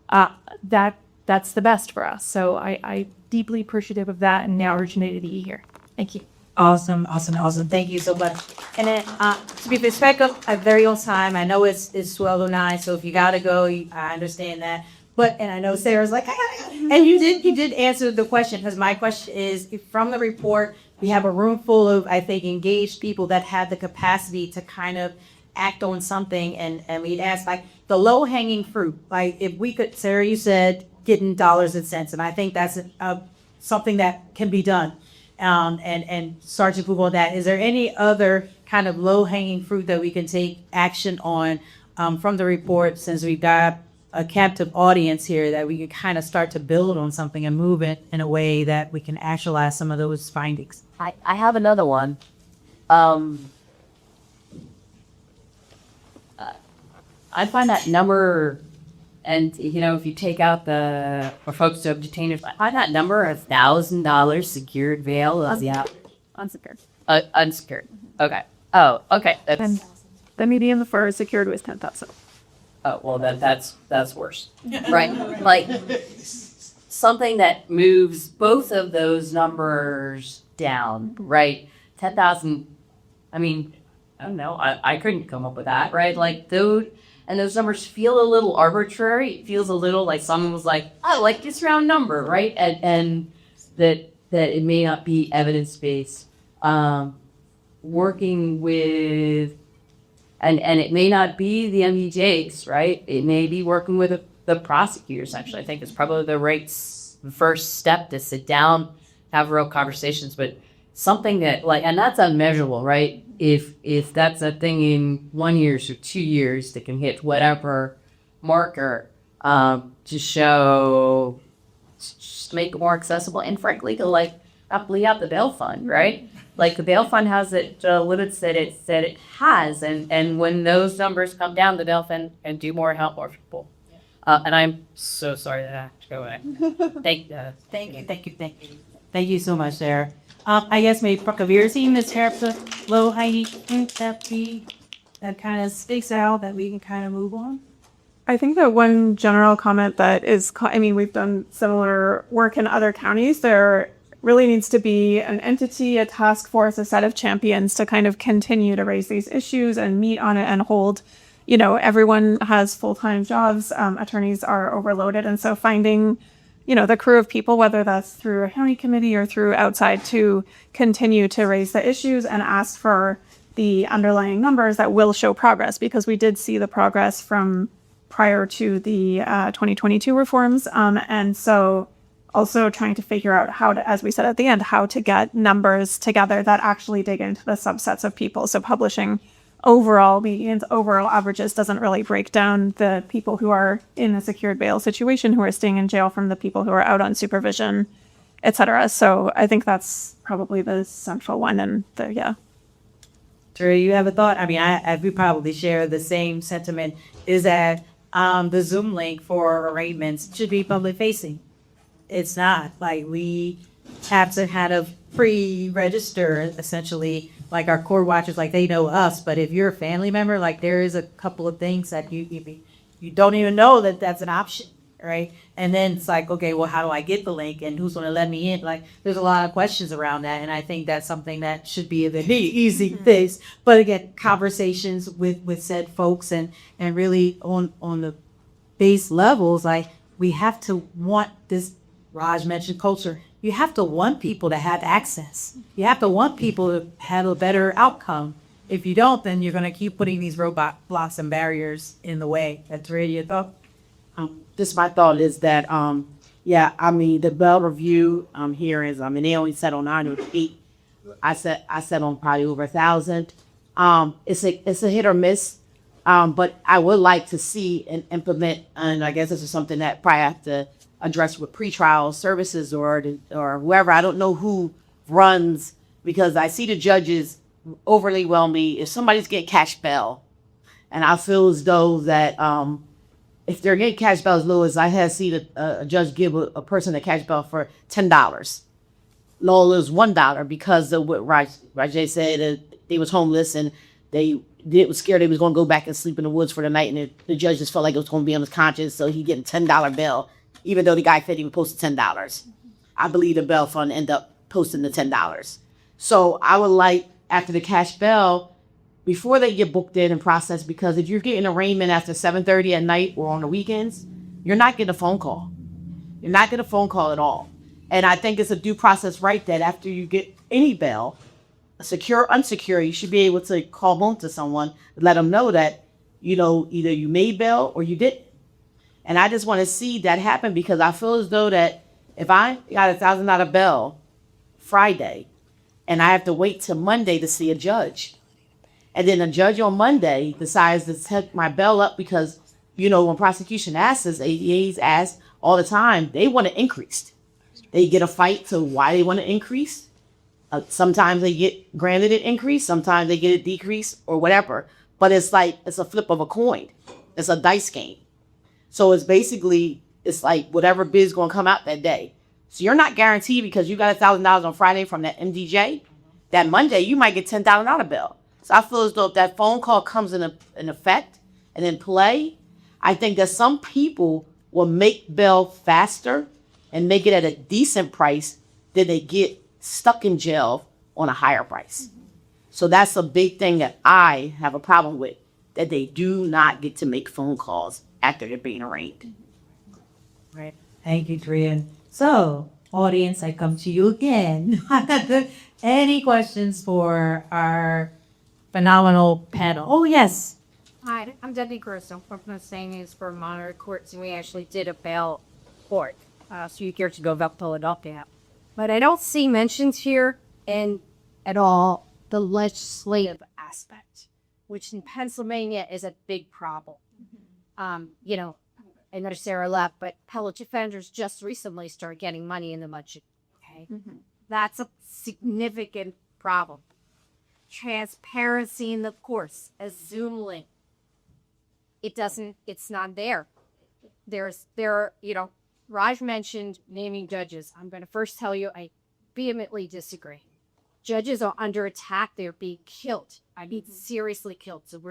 that's the best for us. So I deeply appreciative of that, and now originated to be here. Thank you. Awesome. Thank you so much. And then, to be respectful, at very on time, I know it's 12:09, so if you gotta go, I understand that. But, and I know Sarah's like, and you did answer the question, because my question is, if from the report, we have a room full of, I think, engaged people that have the capacity to kind of act on something, and we'd ask, like, the low-hanging fruit, like, if we could, Sarah, you said getting dollars and cents, and I think that's something that can be done. And Sergeant Pooh on that. Is there any other kind of low-hanging fruit that we can take action on from the report, since we've got a captive audience here, that we can kind of start to build on something and move it in a way that we can actualize some of those findings? I have another one. I find that number, and if you take out for folks who have detained, I find that number $1,000 secured bail is Unsecured. Unsecured. Okay. Oh, okay. And the median for secured was 10,000. Oh, well, that's worse, right? Like something that moves both of those numbers down, right? 10,000. I mean, I don't know. I couldn't come up with that, right? Like those numbers feel a little arbitrary. It feels a little like someone was like, "I like this round number," right? And that it may not be evidence based. Working with. And it may not be the MDJs, right? It may be working with the prosecutors, actually. I think it's probably the first step to sit down, have real conversations, but something that and that's unmeasurable, right? If that's a thing in 1 year or 2 years that can hit whatever marker to show, just make it more accessible, and frankly, to not bleed out the bail fund, right? Like the bail fund has limits that it has, and when those numbers come down, the bail fund can do more, help more people. And I'm so sorry that I have to go away. Thank you so much, Sarah. I guess maybe Procavir is perhaps a low hanging fruit that kind of sticks out that we can kind of move on. I think that one general comment that is, I mean, we've done similar work in other counties. There really needs to be an entity, a task force, a set of champions to kind of continue to raise these issues and meet on it and hold, you know, everyone has full-time jobs. Attorneys are overloaded. And so finding, you know, the crew of people, whether that's through a county committee or through outside, to continue to raise the issues and ask for the underlying numbers that will show progress, because we did see the progress from prior to the 2022 reforms. And so also trying to figure out how to, as we said at the end, how to get numbers together that actually dig into the subsets of people. So publishing overall medians, overall averages doesn't really break down the people who are in a secured bail situation, who are staying in jail, from the people who are out on supervision, et cetera. So I think that's probably the central one. And yeah. Terry, you have a thought? I mean, we probably share the same sentiment, is that the Zoom link for arraignments should be public facing. It's not. Like, we have to kind of pre-register, essentially, like our court watchers, like they know us, but if you're a family member, like there is a couple of things that you don't even know that that's an option, right? And then it's like, okay, well, how do I get the link and who's going to let me in? Like, there's a lot of questions around that, and I think that's something that should be the easy things. But again, conversations with said folks and really on the base levels, like we have to want this. Raj mentioned culture. You have to want people to have access. You have to want people to have a better outcome. If you don't, then you're going to keep putting these roadblocks and barriers in the way. That's really your thought? Just my thought is that, yeah, I mean, the Bell review here is, I mean, they only set on 908. I set on probably over 1,000. It's a hit or miss, but I would like to see and implement, and I guess this is something that probably have to address with pretrial services or whoever. I don't know who runs, because I see the judges overly whelming if somebody's getting cash bail, and I feel as though that if they're getting cash bail as low as I have seen a judge give a person a cash bail for $10, low as $1, because of what Rajay said, they was homeless and they was scared they was going to go back and sleep in the woods for the night, and the judge just felt like it was going to be on his conscience, so he getting $10 bail. Even though the guy said he would post $10, I believe the bail fund end up posting the $10. So I would like, after the cash bail, before they get booked in and processed, because if you're getting arraignment after 7:30 at night or on the weekends, you're not getting a phone call. You're not getting a phone call at all. And I think it's a due process right that after you get any bail, secure, unsecure, you should be able to call home to someone, let them know that, you know, either you made bail or you didn't. And I just want to see that happen, because I feel as though that if I got $1,000 bail Friday and I have to wait till Monday to see a judge, and then a judge on Monday decides to take my bail up because, you know, when prosecution asks us, ADAs ask all the time, they want it increased. They get a fight to why they want to increase. Sometimes they get granted an increase, sometimes they get it decreased or whatever. But it's like, it's a flip of a coin. It's a dice game. So it's basically, it's like whatever bid's going to come out that day. So you're not guaranteed, because you got $1,000 on Friday from that MDJ, that Monday you might get $10,000 bail. So I feel as though if that phone call comes in effect and in play, I think that some people will make bail faster and make it at a decent price than they get stuck in jail on a higher price. So that's a big thing that I have a problem with, that they do not get to make phone calls after they're being arraigned. Right. Thank you, Trian. So, audience, I come to you again. Any questions for our phenomenal panel? Oh, yes. Hi, I'm Debbie Grissom from the St. Anne's for Monterey Courts, and we actually did a bail court. So you get to go about Philadelphia. But I don't see mentions here at all the legislative aspect, which in Pennsylvania is a big problem. You know, I know Sarah left, but college offenders just recently started getting money in the budget. Okay, that's a significant problem. Transparency in the course, a Zoom link. It's not there. Raj mentioned naming judges. I'm going to first tell you, I vehemently disagree. Judges are under attack. They're being killed. I mean, seriously killed. So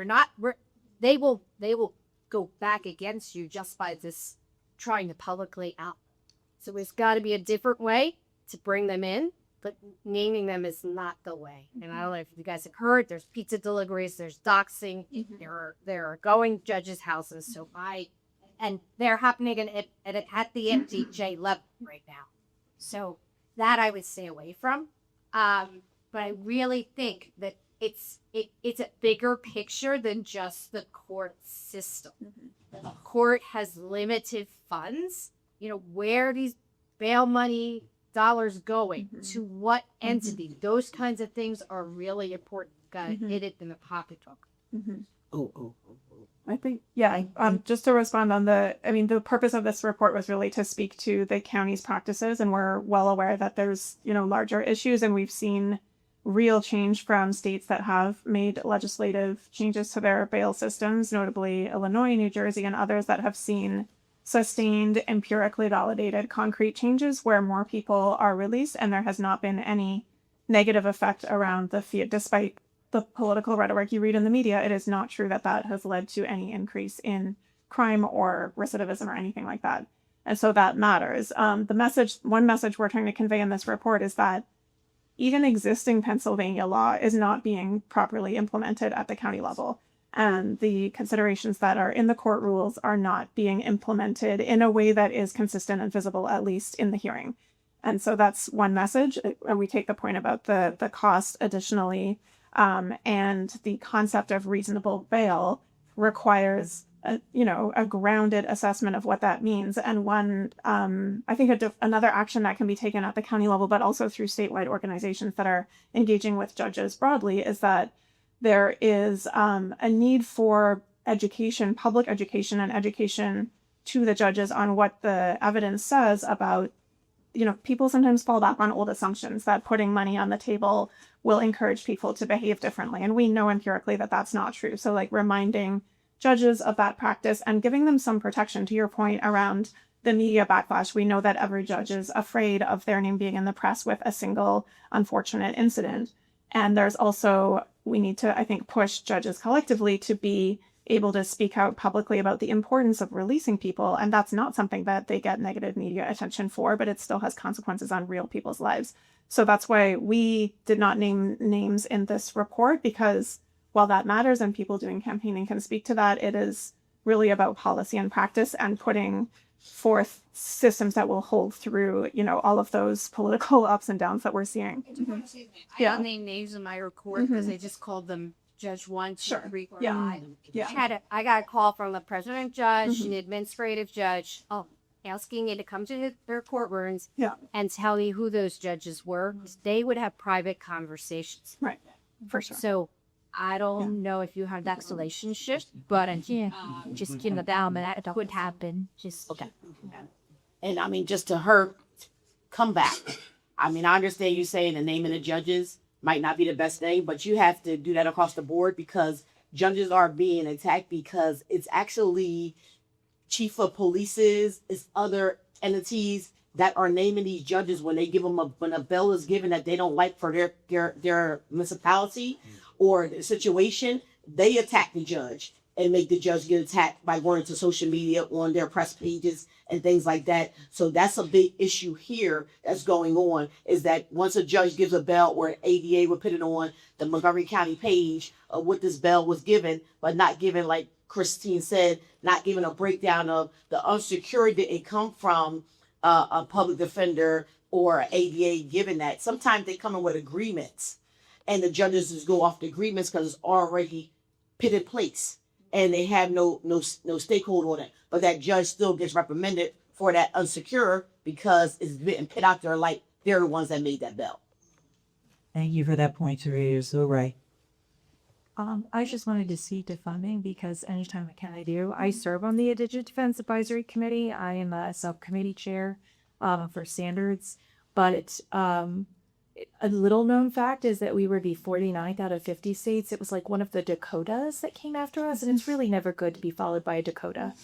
they will go back against you just by this trying to publicly out. So there's got to be a different way to bring them in, but naming them is not the way. And I don't know if you guys have heard, there's pizza deliveries, there's doxing, there are going judges' houses. So and they're happening at the MTJ level right now. So that I would stay away from. But I really think that it's a bigger picture than just the court system. The court has limited funds. Where these bail money dollars going to what entity? Those kinds of things are really important. Got to hit it in the pocketbook. I think, just to respond on the purpose of this report was really to speak to the county's practices, and we're well aware that there's, larger issues, and we've seen real change from states that have made legislative changes to their bail systems, notably Illinois, New Jersey, and others that have seen sustained, empirically validated, concrete changes where more people are released, and there has not been any negative effect around the fee, despite the political rhetoric you read in the media. It is not true that has led to any increase in crime or recidivism or anything like that. And so that matters. One message we're trying to convey in this report is that even existing Pennsylvania law is not being properly implemented at the county level. And the considerations that are in the court rules are not being implemented in a way that is consistent and visible, at least in the hearing. And so that's one message. And we take the point about the cost additionally. And the concept of reasonable bail requires a grounded assessment of what that means. And one, I think another action that can be taken at the county level, but also through statewide organizations that are engaging with judges broadly, is that there is a need for education, public education, and education to the judges on what the evidence says about, people sometimes fall back on old assumptions that putting money on the table will encourage people to behave differently. And we know empirically that that's not true. So reminding judges of that practice and giving them some protection. To your point around the media backlash, we know that every judge is afraid of their name being in the press with a single unfortunate incident. And there's also, we need to, I think, push judges collectively to be able to speak out publicly about the importance of releasing people. And that's not something that they get negative media attention for, but it still has consequences on real people's lives. So that's why we did not name names in this report, because while that matters and people doing campaigning can speak to that, it is really about policy and practice and putting forth systems that will hold through, all of those political ups and downs that we're seeing. I don't name names in my report because they just called them Judge 1, 2, 3, 4, 5. I got a call from the president judge, an administrative judge, asking me to come to their courtrooms and tell me who those judges were. They would have private conversations. Right, for sure. So I don't know if you have that relationship, but just keep it down, but that could happen. Okay. And just to her comeback, I understand you saying the name of the judges might not be the best thing, but you have to do that across the board, because judges are being attacked because it's actually chief of polices, it's other entities that are naming these judges when they give them when a bill is given that they don't like for their municipality or the situation, they attack the judge and make the judge get attacked by going to social media, on their press pages and things like that. So that's a big issue here that's going on, is that once a judge gives a bail, or an ADA would put it on the Montgomery County page of what this bail was given, but not given, like Christine said, not giving a breakdown of the unsecured that it come from a public defender or ADA given that. Sometimes they come in with agreements and the judges just go off the agreements because it's already put in place and they have no stakeholder on it. But that judge still gets reprimanded for that unsecure because it's been put out there like they're the ones that made that bill. Thank you for that point, Teresa. You're so right. I just wanted to speak to funding because anytime I do, I serve on the Indigent Defense Advisory Committee. I am a subcommittee chair for standards, but a little known fact is that we were the 49th out of 50 states. It was like one of the Dakotas that came after us, and it's really never good to be followed by a Dakota.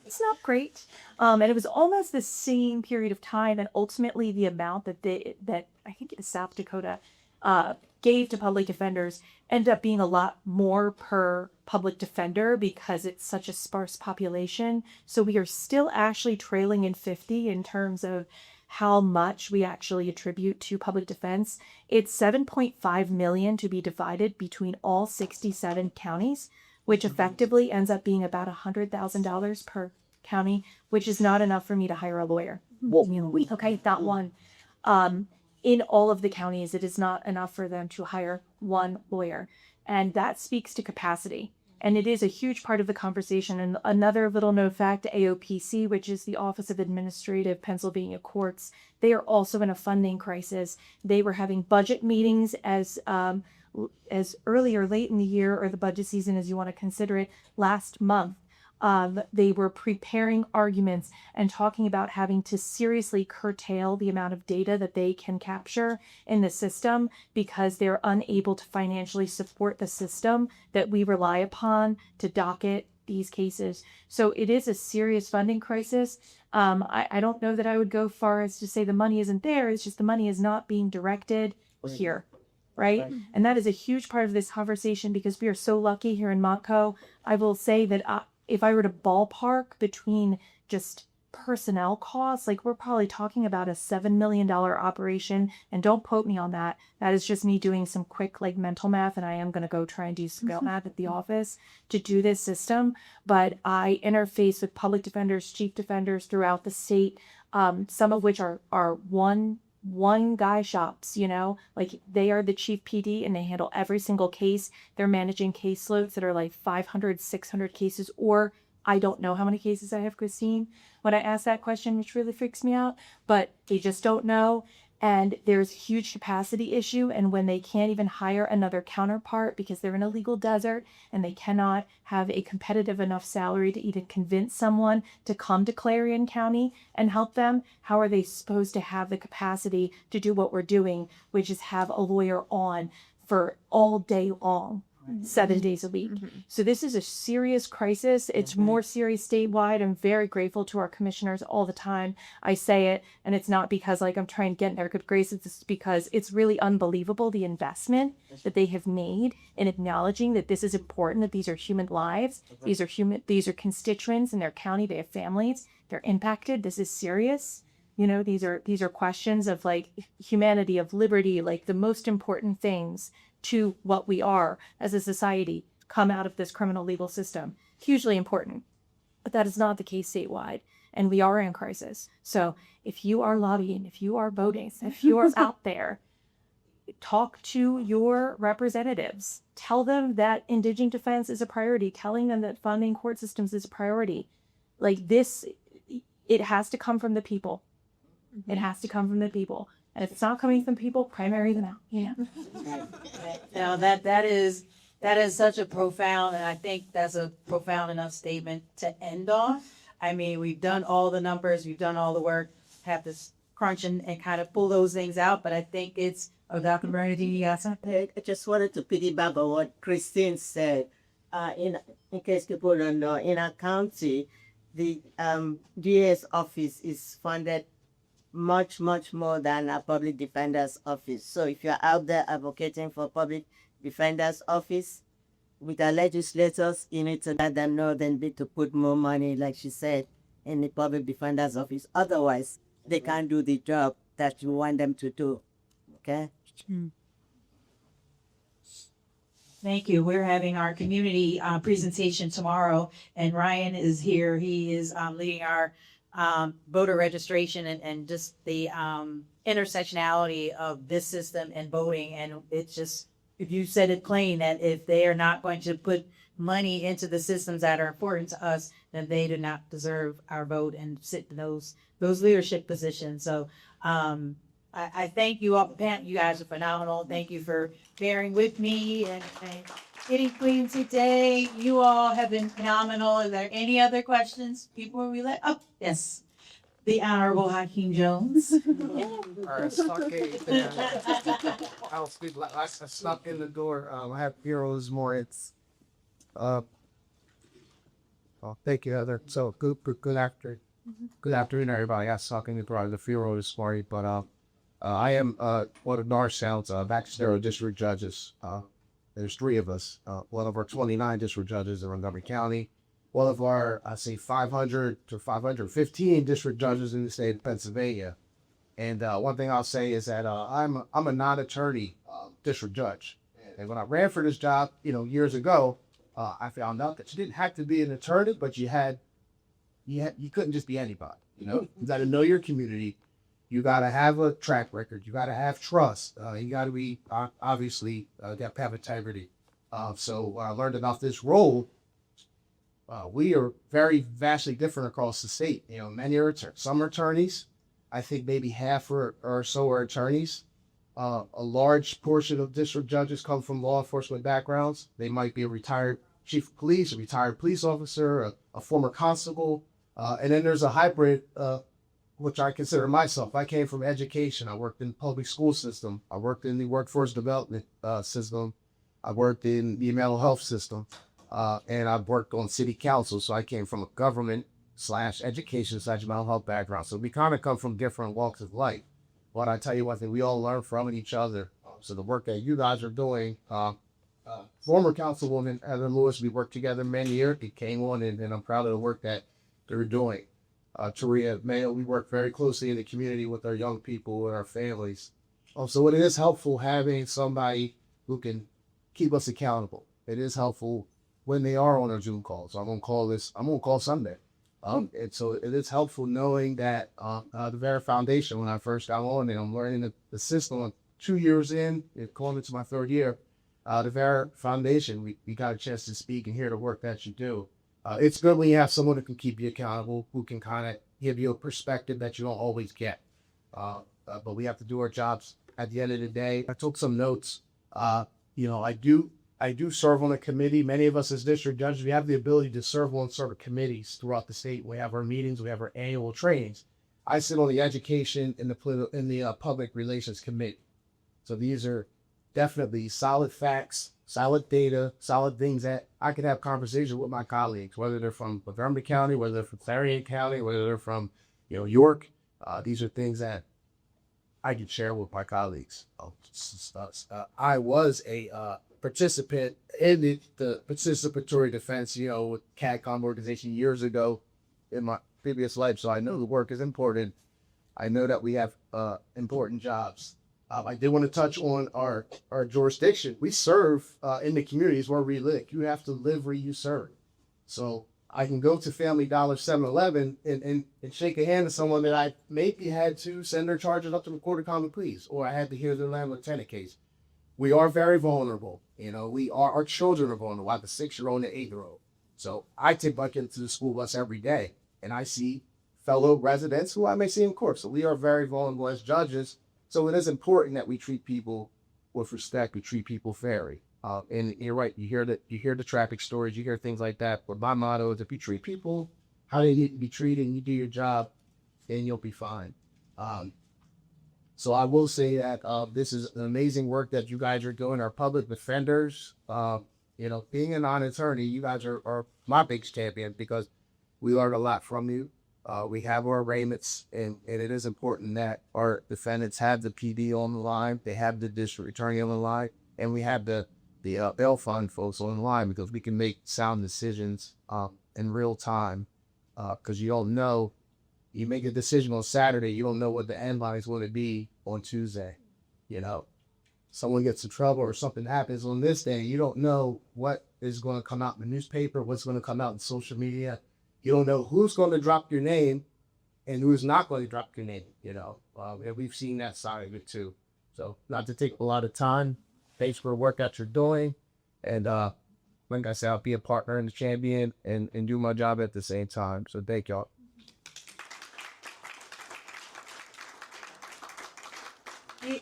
it's not great. And it was almost the same period of time, and ultimately the amount that I think it is South Dakota gave to public defenders ended up being a lot more per public defender because it's such a sparse population. So we are still actually trailing in 50 in terms of how much we actually attribute to public defense. It's 7.5 million to be divided between all 67 counties, which effectively ends up being about $100,000 per county, which is not enough for me to hire a lawyer. Okay, not one. In all of the counties, it is not enough for them to hire one lawyer. And that speaks to capacity. And it is a huge part of the conversation. And another little known fact, AOPC, which is the Office of Administrative Pennsylvania Courts, they are also in a funding crisis. They were having budget meetings as early or late in the year, or the budget season as you want to consider it, last month. They were preparing arguments and talking about having to seriously curtail the amount of data that they can capture in the system because they're unable to financially support the system that we rely upon to docket these cases. So it is a serious funding crisis. I don't know that I would go far as to say the money isn't there. It's just the money is not being directed here. Right? And that is a huge part of this conversation because we are so lucky here in Montco. I will say that if I were to ballpark between just personnel costs, like we're probably talking about a $7 million operation. And don't quote me on that. That is just me doing some quick like mental math. And I am going to go try and do some math at the office to do this system. But I interface with public defenders, chief defenders throughout the state, some of which are one guy shops, like they are the chief PD and they handle every single case. They're managing caseloads that are like 500, 600 cases, or I don't know how many cases I have, Christine, when I ask that question, which really freaks me out, but they just don't know. And there's a huge capacity issue. And when they can't even hire another counterpart because they're in a legal desert and they cannot have a competitive enough salary to even convince someone to come to Clarion County and help them, how are they supposed to have the capacity to do what we're doing, which is have a lawyer on for all day long? 7 days a week. So this is a serious crisis. It's more serious statewide. I'm very grateful to our commissioners all the time. I say it, and it's not because like I'm trying to get in their good graces. It's because it's really unbelievable the investment that they have made in acknowledging that this is important, that these are human lives. These are constituents in their county. They have families. They're impacted. This is serious. These are questions of like humanity, of liberty, like the most important things to what we are as a society come out of this criminal legal system. Hugely important. But that is not the case statewide. And we are in crisis. So if you are lobbying, if you are voting, if you are out there, talk to your representatives. Tell them that indigent defense is a priority. Telling them that funding court systems is a priority. Like this, it has to come from the people. It has to come from the people. And if it's not coming from people, primary them out. Now that is such a profound, and I think that's a profound enough statement to end on. I mean, we've done all the numbers, we've done all the work, have this crunch and kind of pull those things out. But I think it's Dr. Bernadine, you got something? I just wanted to piggyback on what Christine said. In case people don't know, in our county, the DA's office is funded much more than a public defender's office. So if you're out there advocating for public defender's office, with our legislators, you need to let them know they need to put more money, like she said, in the public defender's office. Otherwise, they can't do the job that you want them to do. Okay? Thank you. We're having our community presentation tomorrow, and Ryan is here. He is leading our voter registration and just the intersectionality of this system and voting. And it's just, if you said it plain, that if they are not going to put money into the systems that are important to us, then they do not deserve our vote and sit in those leadership positions. So I thank you all. You guys are phenomenal. Thank you for bearing with me and getting clean today. You all have been phenomenal. Are there any other questions before we let? Oh, yes. The Honorable Hakeem Jones. I snuck in the door. I have heroes more. It's Thank you, Heather. So good afternoon, everybody. I was talking to probably the funeral this morning, but I am one of Norristown's Baxter District judges. There's three of us. One of our 29 district judges in Montgomery County. One of our, I say, 500 to 515 district judges in the state of Pennsylvania. And one thing I'll say is that I'm a non-attorney district judge. And when I ran for this job, years ago, I found out that you didn't have to be an attorney, but you couldn't just be anybody. You got to know your community. You got to have a track record. You got to have trust. You got to be obviously have integrity. So when I learned about this role, we are very vastly different across the state. Many are some are attorneys. I think maybe half or so are attorneys. A large portion of district judges come from law enforcement backgrounds. They might be a retired chief of police, a retired police officer, a former constable. And then there's a hybrid, which I consider myself. I came from education. I worked in the public school system. I worked in the workforce development system. I worked in the mental health system. And I've worked on city council. So I came from a government/education/mental health background. So we kind of come from different walks of life. But I tell you one thing, we all learn from each other. So the work that you guys are doing, former Councilwoman Heather Lewis, we worked together many years. He came on, and I'm proud of the work that they're doing. Taria Mayo, we work very closely in the community with our young people and our families. So it is helpful having somebody who can keep us accountable. It is helpful when they are on our Zoom calls. I'm going to call Sunday. And so it is helpful knowing that the VERA Foundation, when I first got on and I'm learning the system, I'm 2 years in, going into my third year, the VERA Foundation, we got a chance to speak and hear the work that you do. It's good when you have someone who can keep you accountable, who can kind of give you a perspective that you don't always get. But we have to do our jobs at the end of the day. I took some notes. I do serve on a committee. Many of us as district judges, we have the ability to serve on sort of committees throughout the state. We have our meetings, we have our annual trainings. I sit on the education and the public relations committee. So these are definitely solid facts, solid data, solid things that I could have conversations with my colleagues, whether they're from Montgomery County, whether they're from Clarion County, whether they're from York. These are things that I could share with my colleagues. I was a participant in the participatory defense, with CADCOM organization years ago in my previous life. So I know the work is important. I know that we have important jobs. I did want to touch on our jurisdiction. We serve in the communities where we live. You have to live where you serve. So I can go to Family Dollar 7-Eleven and shake a hand to someone that I maybe had to send their charges up to record a common pleas, or I had to hear their landlord tenant case. We are very vulnerable. Our children are vulnerable. I have a 6-year-old and an 8-year-old. So I take my kids to the school bus every day, and I see fellow residents who I may see in court. So we are very vulnerable as judges. So it is important that we treat people with respect. We treat people fairly. And you're right. You hear the traffic stories. You hear things like that. But my motto is, if you treat people how they need to be treated, and you do your job, then you'll be fine. So I will say that this is an amazing work that you guys are doing. Our public defenders, being a non-attorney, you guys are my biggest champion, because we learn a lot from you. We have our arraignments, and it is important that our defendants have the PD on the line, they have the district attorney on the line, and we have the bail fund folks on the line, because we can make sound decisions in real time. Because you don't know, you make a decision on Saturday, you don't know what the end line is going to be on Tuesday. Someone gets in trouble or something happens on this day, you don't know what is going to come out in the newspaper, what's going to come out in social media. You don't know who's going to drop your name and who's not going to drop your name, and we've seen that side of it too. So not to take a lot of time, thanks for the work that you're doing. And like I said, I'll be a partner in the champion and do my job at the same time. So thank y'all.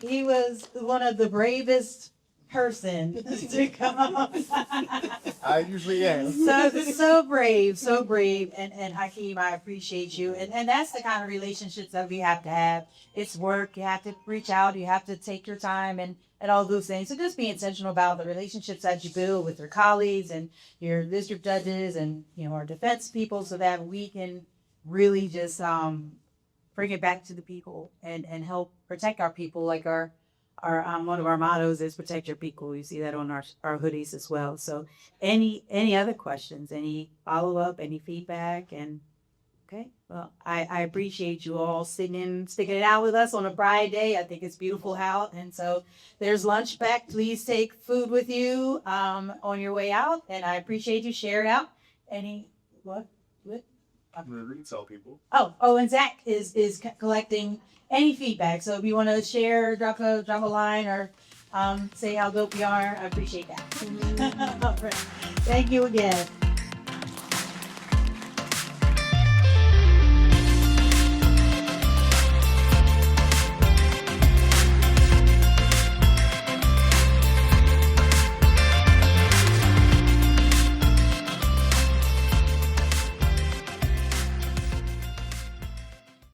He was one of the bravest person to come. I usually am. So brave. And Hakeem, I appreciate you. And that's the kind of relationships that we have to have. It's work. You have to reach out. You have to take your time. And and all those things. So just be intentional about the relationships that you build with your colleagues and your district judges and, you know, our defense people, so that we can really just bring it back to the people and help protect our people. Like our one of our mottos is protect your people. You see that on our hoodies as well. So any other questions, any follow-up, any feedback? And okay, well, I appreciate you all sticking it out with us on a Friday. I think it's beautiful out. And so there's lunch back. Please take food with you on your way out. And I appreciate you. Share it out. What? I'm going to retail people. Oh, and Zach is collecting any feedback. So if you want to share, drop a line, or say how dope you are, I appreciate that. All right. Thank you again.